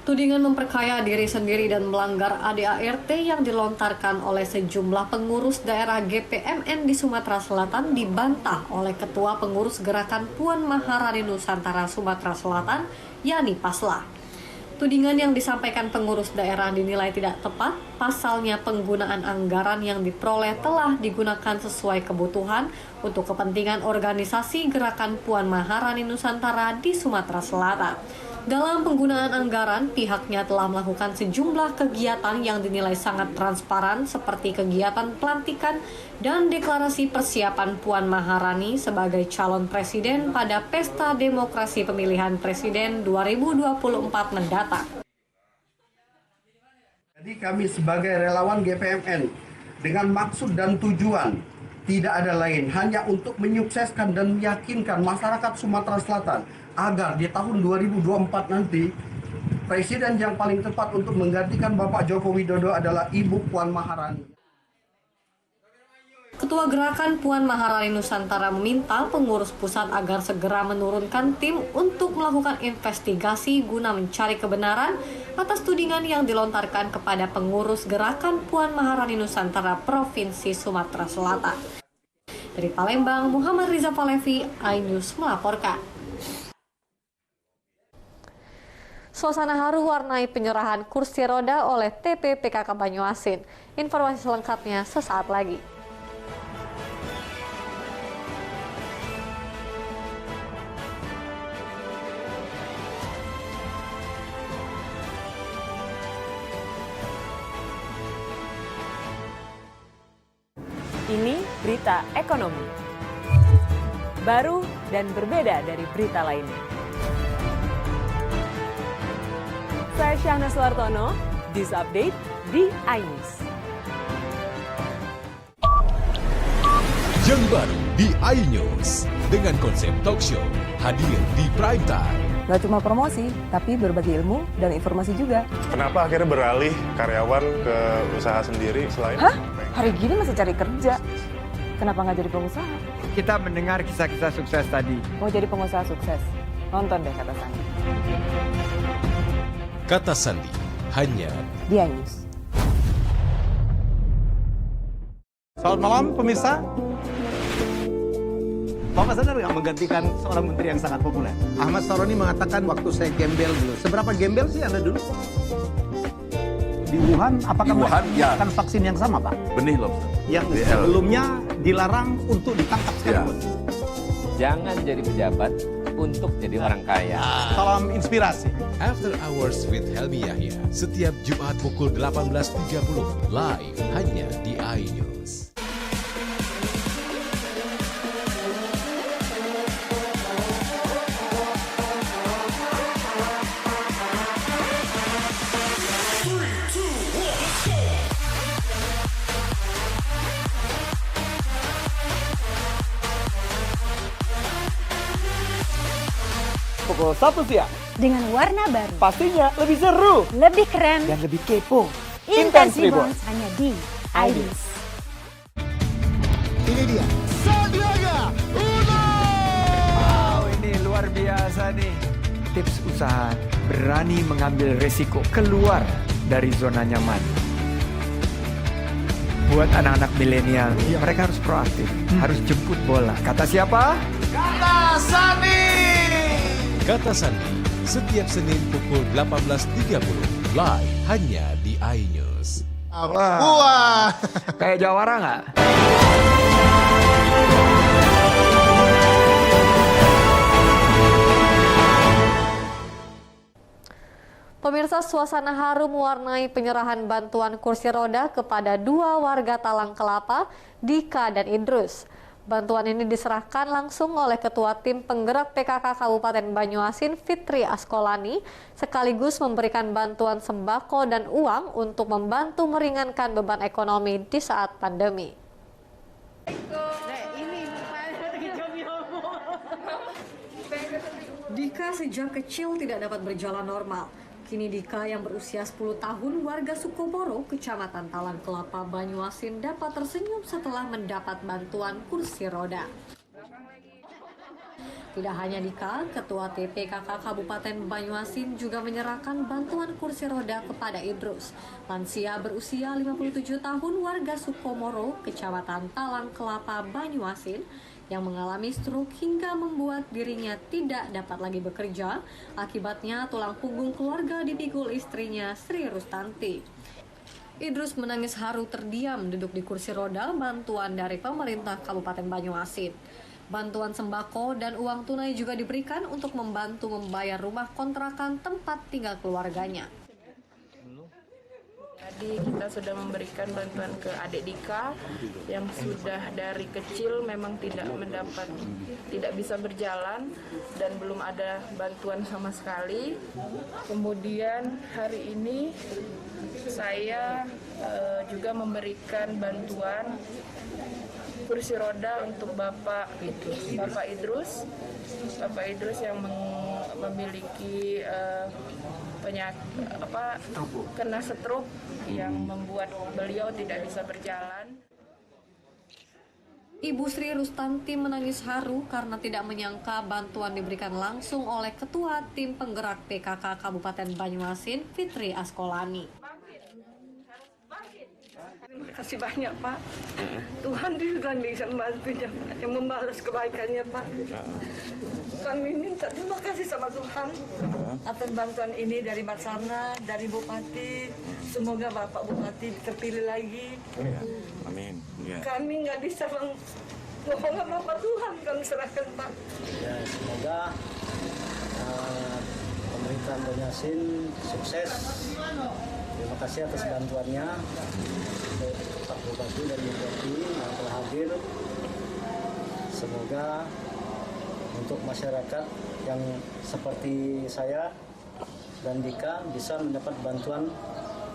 Tudingan memperkaya diri sendiri dan melanggar ADART yang dilontarkan oleh sejumlah pengurus daerah GPMN di Sumatera Selatan dibantah oleh Ketua Pengurus Gerakan Puan Maharani Nusantara Sumatera Selatan, Yani Pasla. Tudingan yang disampaikan pengurus daerah dinilai tidak tepat, pasalnya penggunaan anggaran yang diperoleh telah digunakan sesuai kebutuhan untuk kepentingan organisasi Gerakan Puan Maharani Nusantara di Sumatera Selatan. Dalam penggunaan anggaran, pihaknya telah melakukan sejumlah kegiatan yang dinilai sangat transparan seperti kegiatan pelantikan dan deklarasi persiapan Puan Maharani sebagai calon presiden pada Pesta Demokrasi Pemilihan Presiden 2024 mendatang. Jadi kami sebagai relawan GPMN dengan maksud dan tujuan tidak ada lain hanya untuk menyukseskan dan meyakinkan masyarakat Sumatera Selatan agar di tahun 2024 nanti presiden yang paling tepat untuk menggantikan Bapak Joko Widodo adalah Ibu Puan Maharani. Ketua Gerakan Puan Maharani Nusantara meminta pengurus pusat agar segera menurunkan tim untuk melakukan investigasi guna mencari kebenaran atas tudingan yang dilontarkan kepada pengurus Gerakan Puan Maharani Nusantara Provinsi Sumatera Selatan. Dari Palembang, Muhammad Riza Palevi, iNews melaporkan. Suasana haru warnai penyerahan kursi roda oleh TP PKK Banyuasin. Informasi selengkapnya sesaat lagi. Ini berita ekonomi. Baru dan berbeda dari berita lainnya. Saya Syahna Suartono, This Update di iNews. Yang baru di iNews dengan konsep talk show hadir di prime time. Gak cuma promosi, tapi berbagi ilmu dan informasi juga. Kenapa akhirnya beralih karyawan ke usaha sendiri selain? Hah? Hari gini masih cari kerja. Kenapa nggak jadi pengusaha? Kita mendengar kisah-kisah sukses tadi. Mau jadi pengusaha sukses? Nonton deh Kata Sandi. Kata Sandi hanya di iNews. Selamat malam pemirsa. Bapak sadar nggak menggantikan seorang menteri yang sangat populer? Ahmad Saroni mengatakan waktu saya gembel dulu. Seberapa gembel sih Anda dulu? Di Wuhan, apakah menggunakan vaksin yang sama, Pak? Benih lobster. Yang sebelumnya dilarang untuk ditangkap sekalipun. Jangan jadi pejabat untuk jadi orang kaya. Salam inspirasi. After Hours with Helmi Yahya setiap Jumat pukul 18.30 live hanya di iNews. Pukul 1 siang. Dengan warna baru. Pastinya lebih seru. Lebih keren. Dan lebih kepo. Intense Reborn hanya di iNews. Ini dia. Sandiaga Uno! Wow, ini luar biasa nih. Tips usaha, berani mengambil resiko, keluar dari zona nyaman. Buat anak-anak milenial, mereka harus proaktif, harus jemput bola. Kata siapa? Kata Sandi! Kata Sandi setiap Senin pukul 18.30 live hanya di iNews. Wah, kayak jawara nggak? Pemirsa, suasana haru mewarnai penyerahan bantuan kursi roda kepada 2 warga Talang Kelapa, Dika dan Idrus. Bantuan ini diserahkan langsung oleh Ketua Tim Penggerak PKK Kabupaten Banyuasin, Fitri Askolani, sekaligus memberikan bantuan sembako dan uang untuk membantu meringankan beban ekonomi di saat pandemi. Dika sejak kecil tidak dapat berjalan normal. Kini Dika yang berusia 10 tahun warga Sukomoro, Kecamatan Talang Kelapa, Banyuasin dapat tersenyum setelah mendapat bantuan kursi roda. Tidak hanya Dika, Ketua TPKK Kabupaten Banyuasin juga menyerahkan bantuan kursi roda kepada Idrus, lansia berusia 57 tahun warga Sukomoro, Kecamatan Talang Kelapa, Banyuasin, yang mengalami stroke hingga membuat dirinya tidak dapat lagi bekerja. Akibatnya tulang punggung keluarga dipikul istrinya, Sri Rustanti. Idrus menangis haru terdiam duduk di kursi roda bantuan dari pemerintah Kabupaten Banyuasin. Bantuan sembako dan uang tunai juga diberikan untuk membantu membayar rumah kontrakan tempat tinggal keluarganya. Tadi kita sudah memberikan bantuan ke adik Dika yang sudah dari kecil memang tidak bisa berjalan dan belum ada bantuan sama sekali. Kemudian hari ini saya juga memberikan bantuan kursi roda untuk Bapak Idrus yang memiliki kena stroke yang membuat beliau tidak bisa berjalan. Ibu Sri Rustanti menangis haru karena tidak menyangka bantuan diberikan langsung oleh Ketua Tim Penggerak PKK Kabupaten Banyuasin, Fitri Askolani. Terima kasih banyak, Pak. Tuhan juga bisa membantunya, yang membalas kebaikannya, Pak. Kami minta terima kasih sama Tuhan atas bantuan ini dari Basarnas, dari Bupati. Semoga Bapak Bupati terpilih lagi. Amin. Ya. Kami nggak bisa mohon Bapak Tuhan kami serahkan, Pak. Ya, semoga pemerintah Banyuasin sukses. Terima kasih atas bantuannya Pak Bupati dan Bupati yang telah hadir. Semoga untuk masyarakat yang seperti saya dan Dika bisa mendapat bantuan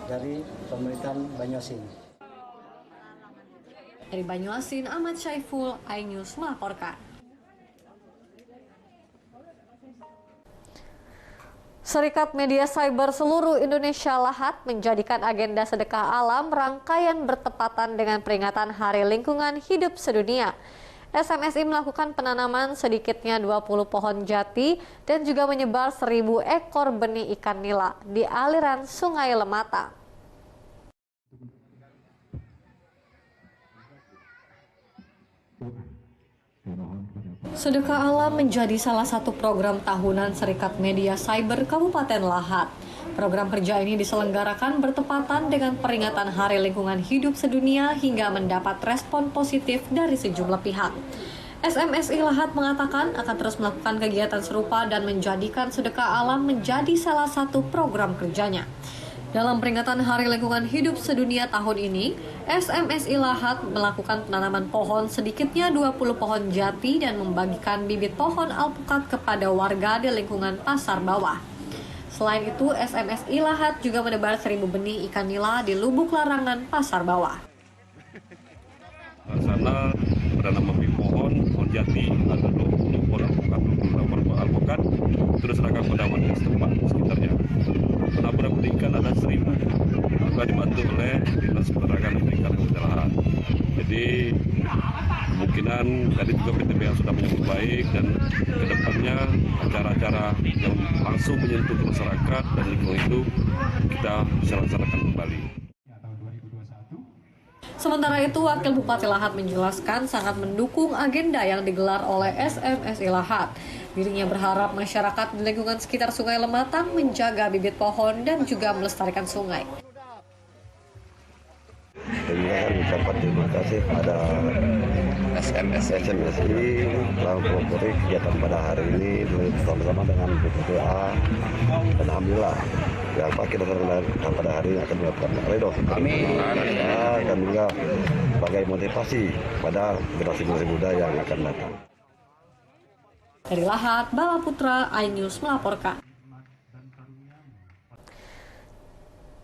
dari pemerintahan Banyuasin. Dari Banyuasin, Ahmad Syaiful, iNews melaporkan. Serikat Media Cyber Seluruh Indonesia Lahat menjadikan agenda sedekah alam rangkaian bertepatan dengan peringatan Hari Lingkungan Hidup Sedunia. SMSI melakukan penanaman sedikitnya 20 pohon jati dan juga menyebar 1.000 ekor benih ikan nila di aliran Sungai Lemata. Sedekah alam menjadi salah satu program tahunan Serikat Media Cyber Kabupaten Lahat. Program kerja ini diselenggarakan bertepatan dengan peringatan Hari Lingkungan Hidup Sedunia hingga mendapat respon positif dari sejumlah pihak. SMSI Lahat mengatakan akan terus melakukan kegiatan serupa dan menjadikan sedekah alam menjadi salah satu program kerjanya. Dalam peringatan Hari Lingkungan Hidup Sedunia tahun ini, SMSI Lahat melakukan penanaman pohon sedikitnya 20 pohon jati dan membagikan bibit pohon alpukat kepada warga di lingkungan Pasar Bawah. Selain itu, SMSI Lahat juga menebar 1.000 benih ikan nila di Lubuk Larangan, Pasar Bawah. Sana menanam pohon jati, ada 20 pohon alpukat, terus serahkan pada warga setempat sekitarnya. Penambahan benih ikan ada 1.000, maka dibantu oleh Dinas Peternakan dan Perikanan Lahat. Jadi kemungkinan tadi juga PTPH sudah menyambut baik dan kedepannya acara-acara yang langsung menyentuh masyarakat dan lingkungan itu kita bisa laksanakan kembali. Sementara itu, Wakil Bupati Lahat menjelaskan sangat mendukung agenda yang digelar oleh SMSI Lahat. Dirinya berharap masyarakat di lingkungan sekitar Sungai Lematang menjaga bibit pohon dan juga melestarikan sungai. Saya mengucapkan terima kasih pada SMSI telah mempelopori kegiatan pada hari ini bersama-sama dengan BPPA dan alhamdulillah yang kita pada hari ini akan melakukan redo. Amin. Dan juga sebagai motivasi pada generasi muda yang akan datang. Dari Lahat, Bala Putra, iNews melaporkan.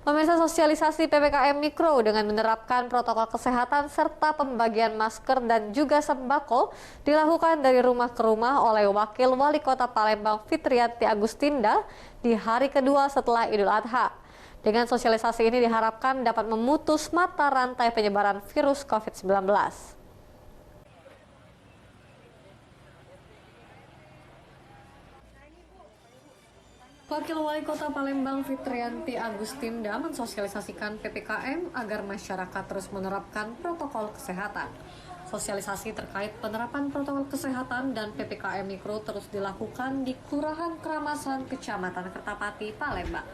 Pemirsa, sosialisasi PPKM Mikro dengan menerapkan protokol kesehatan serta pembagian masker dan juga sembako dilakukan dari rumah ke rumah oleh Wakil Wali Kota Palembang Fitriyanti Agustinda di hari kedua setelah Idul Adha. Dengan sosialisasi ini diharapkan dapat memutus mata rantai penyebaran virus COVID-19. Wakil Wali Kota Palembang Fitriyanti Agustinda mensosialisasikan PPKM agar masyarakat terus menerapkan protokol kesehatan. Sosialisasi terkait penerapan protokol kesehatan dan PPKM Mikro terus dilakukan di Kelurahan Keramasan, Kecamatan Kertapati, Palembang.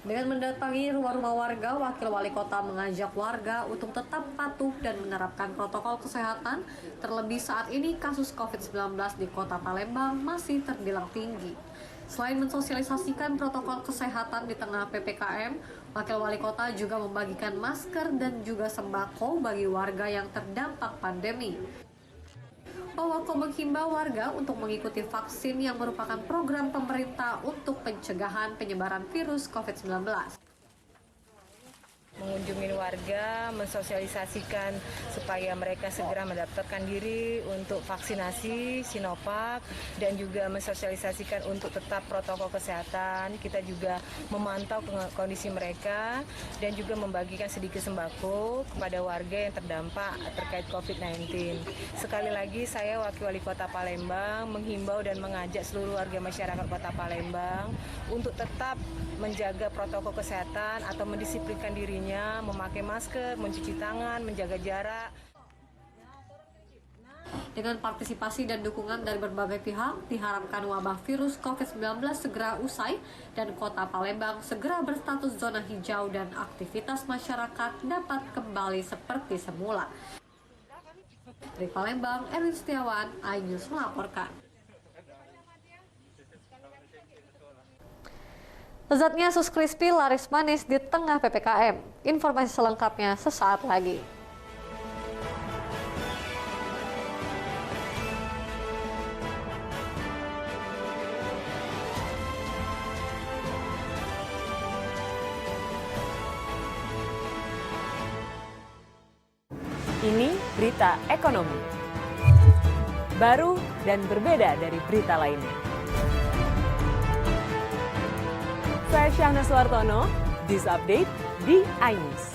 Dengan mendatangi rumah-rumah warga, Wakil Wali Kota mengajak warga untuk tetap patuh dan menerapkan protokol kesehatan, terlebih saat ini kasus COVID-19 di Kota Palembang masih terbilang tinggi. Selain mensosialisasikan protokol kesehatan di tengah PPKM, Wakil Wali Kota juga membagikan masker dan juga sembako bagi warga yang terdampak pandemi. Wako menghimbau warga untuk mengikuti vaksin yang merupakan program pemerintah untuk pencegahan penyebaran virus COVID-19. Mengunjungi warga, mensosialisasikan supaya mereka segera mendaftarkan diri untuk vaksinasi Sinovac dan juga mensosialisasikan untuk tetap protokol kesehatan. Kita juga memantau kondisi mereka dan juga membagikan sedikit sembako kepada warga yang terdampak terkait COVID-19. Sekali lagi saya Wakil Wali Kota Palembang menghimbau dan mengajak seluruh warga masyarakat Kota Palembang untuk tetap menjaga protokol kesehatan atau mendisiplinkan dirinya, memakai masker, mencuci tangan, menjaga jarak. Dengan partisipasi dan dukungan dari berbagai pihak, diharapkan wabah virus COVID-19 segera usai dan Kota Palembang segera berstatus zona hijau dan aktivitas masyarakat dapat kembali seperti semula. Dari Palembang, Erwin Setiawan, iNews melaporkan. Lezatnya sus crispy laris manis di tengah PPKM. Informasi selengkapnya sesaat lagi. Ini berita ekonomi. Baru dan berbeda dari berita lainnya. Saya Syahna Suartono, This Update di iNews.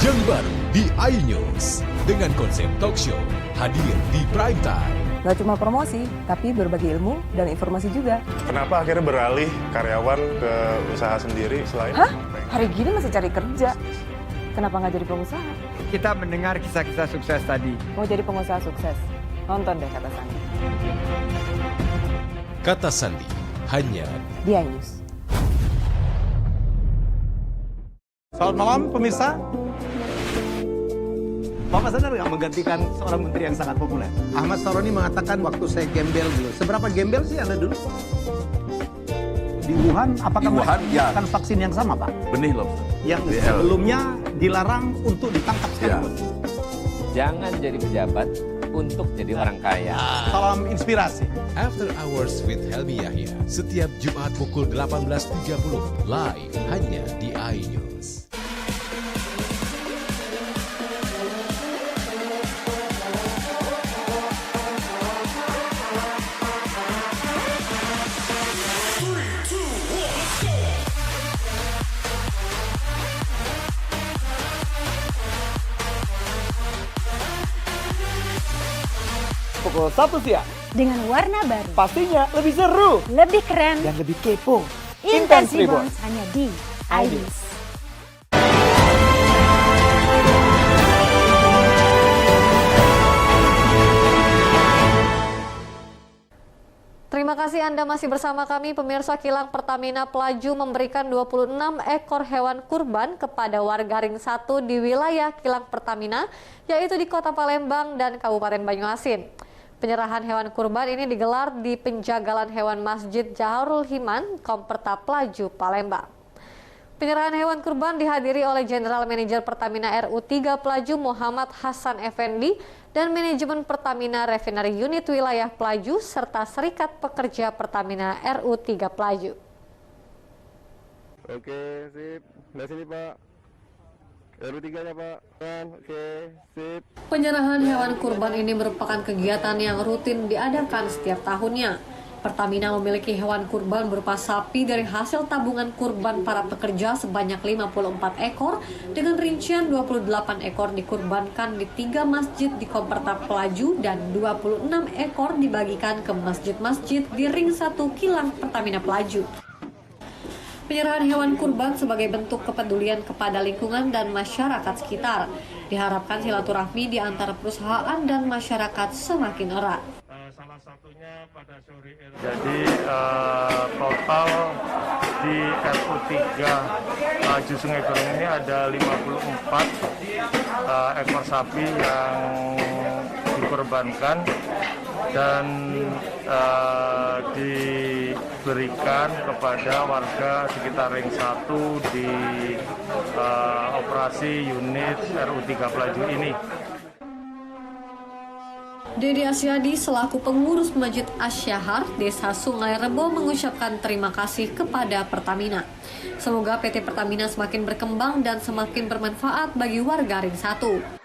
Yang baru di iNews dengan konsep talk show hadir di prime time. Gak cuma promosi, tapi berbagi ilmu dan informasi juga. Kenapa akhirnya beralih karyawan ke usaha sendiri selain? Hah? Hari gini masih cari kerja. Kenapa nggak jadi pengusaha? Kita mendengar kisah-kisah sukses tadi. Mau jadi pengusaha sukses? Nonton deh Kata Sandi. Kata Sandi, hanya di iNews. Selamat malam pemirsa. Bapak sadar nggak menggantikan seorang menteri yang sangat populer? Ahmad Saroni mengatakan waktu saya gembel dulu. Seberapa gembel sih Anda dulu? Di Wuhan, apakah mereka menggunakan vaksin yang sama, Pak? Benih loh. Yang sebelumnya dilarang untuk ditangkap sekalipun. Jangan jadi pejabat untuk jadi orang kaya. Salam inspirasi. After Hours with Helmi Yahya setiap Jumat pukul 18.30 live hanya di iNews. Pukul 1 siang. Dengan warna baru. Pastinya lebih seru. Lebih keren. Dan lebih kepo. Intense Reborns hanya di iNews. Terima kasih Anda masih bersama kami, pemirsa. Kilang Pertamina Pelaju memberikan 26 ekor hewan kurban kepada warga Ring 1 di wilayah Kilang Pertamina, yaitu di Kota Palembang dan Kabupaten Banyuasin. Penyerahan hewan kurban ini digelar di Penjagalan Hewan Masjid Jaharul Himan, Komperta Pelaju, Palembang. Penyerahan hewan kurban dihadiri oleh General Manager Pertamina RU3 Pelaju Muhammad Hasan Effendi dan Manajemen Pertamina Refinery Unit Wilayah Pelaju serta Serikat Pekerja Pertamina RU3 Pelaju. Oke, sip. Nah sini Pak. RU3-nya Pak. Oke, sip. Penyerahan hewan kurban ini merupakan kegiatan yang rutin diadakan setiap tahunnya. Pertamina memiliki hewan kurban berupa sapi dari hasil tabungan kurban para pekerja sebanyak 54 ekor dengan rincian 28 ekor dikurbankan di 3 masjid di Komperta Pelaju dan 26 ekor dibagikan ke masjid-masjid di Ring 1 Kilang Pertamina Pelaju. Penyerahan hewan kurban sebagai bentuk kepedulian kepada lingkungan dan masyarakat sekitar. Diharapkan silaturahmi di antara perusahaan dan masyarakat semakin erat. Salah satunya pada sore ini. Jadi total di RU3 Pelaju Sungai Berung ini ada 54 ekor sapi yang dikorbankan dan diberikan kepada warga sekitar Ring 1 di operasi unit RU3 Pelaju ini. Dedi Asyadi selaku pengurus Masjid Asyahar Desa Sungai Rebo mengucapkan terima kasih kepada Pertamina. Semoga PT Pertamina semakin berkembang dan semakin bermanfaat bagi warga Ring 1.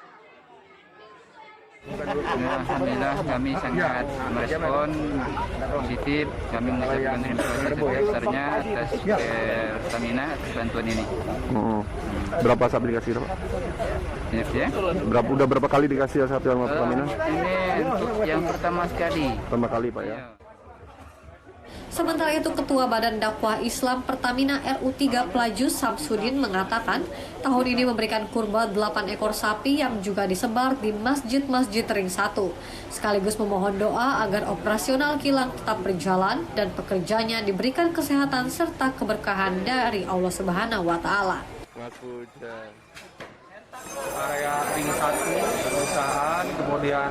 Alhamdulillah kami sangat merespon positif. Kami mengucapkan terima kasih sebesar-besarnya atas Pertamina atas bantuan ini. Berapa sapi dikasih Pak? Ya? Udah berapa kali dikasih sapi sama Pertamina? Ini untuk yang pertama sekali. Pertama kali Pak ya. Sementara itu, Ketua Badan Dakwah Islam Pertamina RU3 Pelaju Samsudin mengatakan tahun ini memberikan kurban 8 ekor sapi yang juga disebar di masjid-masjid Ring 1. Sekaligus memohon doa agar operasional kilang tetap berjalan dan pekerjanya diberikan kesehatan serta keberkahan dari Allah Subhanahu wa Ta'ala. Area Ring 1 perusahaan, kemudian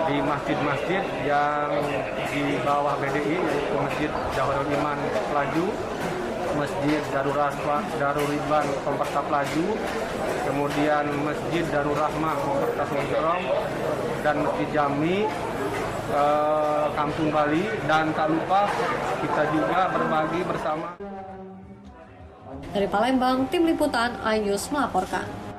di masjid-masjid yang di bawah BDI, yaitu Masjid Jaharul Iman Pelaju, Masjid Darul Iban Komperta Pelaju, kemudian Masjid Darul Rahmah Komperta Sungai Berung, dan Masjid Jami Kampung Bali, dan tak lupa kita juga berbagi bersama. Dari Palembang, Tim Liputan iNews melaporkan.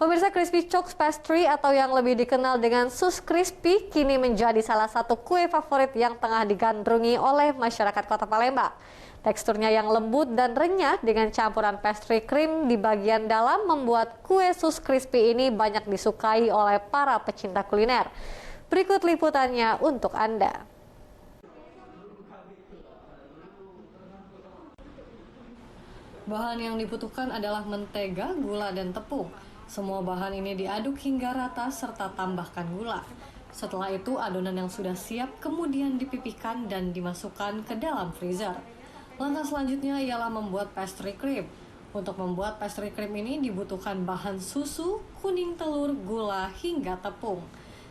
Pemirsa, Crispy Chocks Pastry atau yang lebih dikenal dengan Sus Crispy kini menjadi salah satu kue favorit yang tengah digandrungi oleh masyarakat Kota Palembang. Teksturnya yang lembut dan renyah dengan campuran pastry cream di bagian dalam membuat kue Sus Crispy ini banyak disukai oleh para pecinta kuliner. Berikut liputannya untuk Anda. Bahan yang dibutuhkan adalah mentega, gula, dan tepung. Semua bahan ini diaduk hingga rata serta tambahkan gula. Setelah itu adonan yang sudah siap kemudian dipipihkan dan dimasukkan ke dalam freezer. Langkah selanjutnya ialah membuat pastry cream. Untuk membuat pastry cream ini dibutuhkan bahan susu, kuning telur, gula, hingga tepung.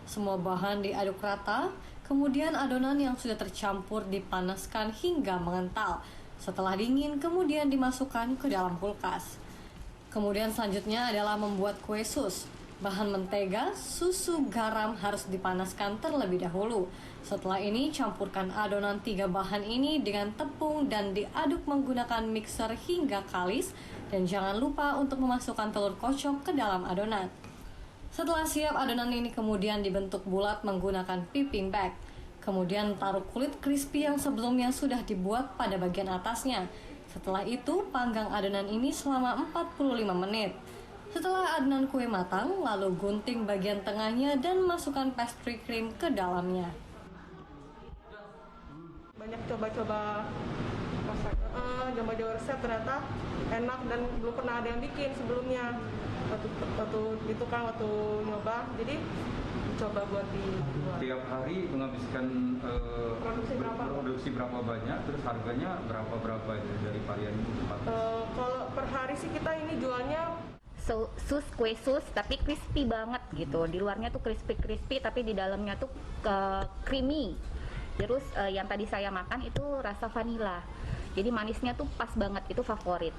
Semua bahan diaduk rata, kemudian adonan yang sudah tercampur dipanaskan hingga mengental. Setelah dingin kemudian dimasukkan ke dalam kulkas. Kemudian selanjutnya adalah membuat kue sus. Bahan mentega, susu, garam harus dipanaskan terlebih dahulu. Setelah ini campurkan adonan 3 bahan ini dengan tepung dan diaduk menggunakan mixer hingga kalis. Dan jangan lupa untuk memasukkan telur kocok ke dalam adonan. Setelah siap, adonan ini kemudian dibentuk bulat menggunakan piping bag. Kemudian taruh kulit crispy yang sebelumnya sudah dibuat pada bagian atasnya. Setelah itu, panggang adonan ini selama 45 menit. Setelah adonan kue matang, lalu gunting bagian tengahnya dan masukkan pastry cream ke dalamnya. Banyak coba-coba resep, ternyata enak dan belum pernah ada yang bikin sebelumnya. Waktu nyoba, jadi coba buat dibuat. Tiap hari menghabiskan produksi berapa banyak, terus harganya berapa dari varian itu? Kalau per hari sih kita ini jualnya kue sus tapi crispy banget gitu. Di luarnya tuh crispy tapi di dalamnya tuh creamy. Terus yang tadi saya makan itu rasa vanilla. Jadi manisnya tuh pas banget, itu favorit.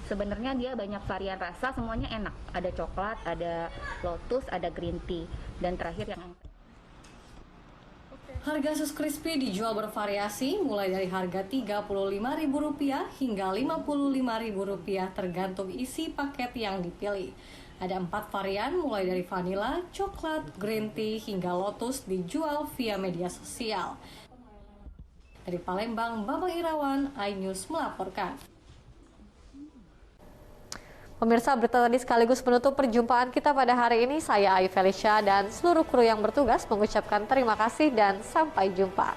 Sebenarnya dia banyak varian rasa, semuanya enak. Ada coklat, ada lotus, ada green tea, dan terakhir yang Harga sus crispy dijual bervariasi mulai dari harga Rp35.000 hingga Rp55.000 tergantung isi paket yang dipilih. Ada 4 varian mulai dari vanilla, coklat, green tea hingga lotus dijual via media sosial. Dari Palembang, Bambang Irawan, iNews melaporkan. Pemirsa, berita tadi sekaligus menutup perjumpaan kita pada hari ini. Saya Ayu Felicia dan seluruh kru yang bertugas mengucapkan terima kasih dan sampai jumpa.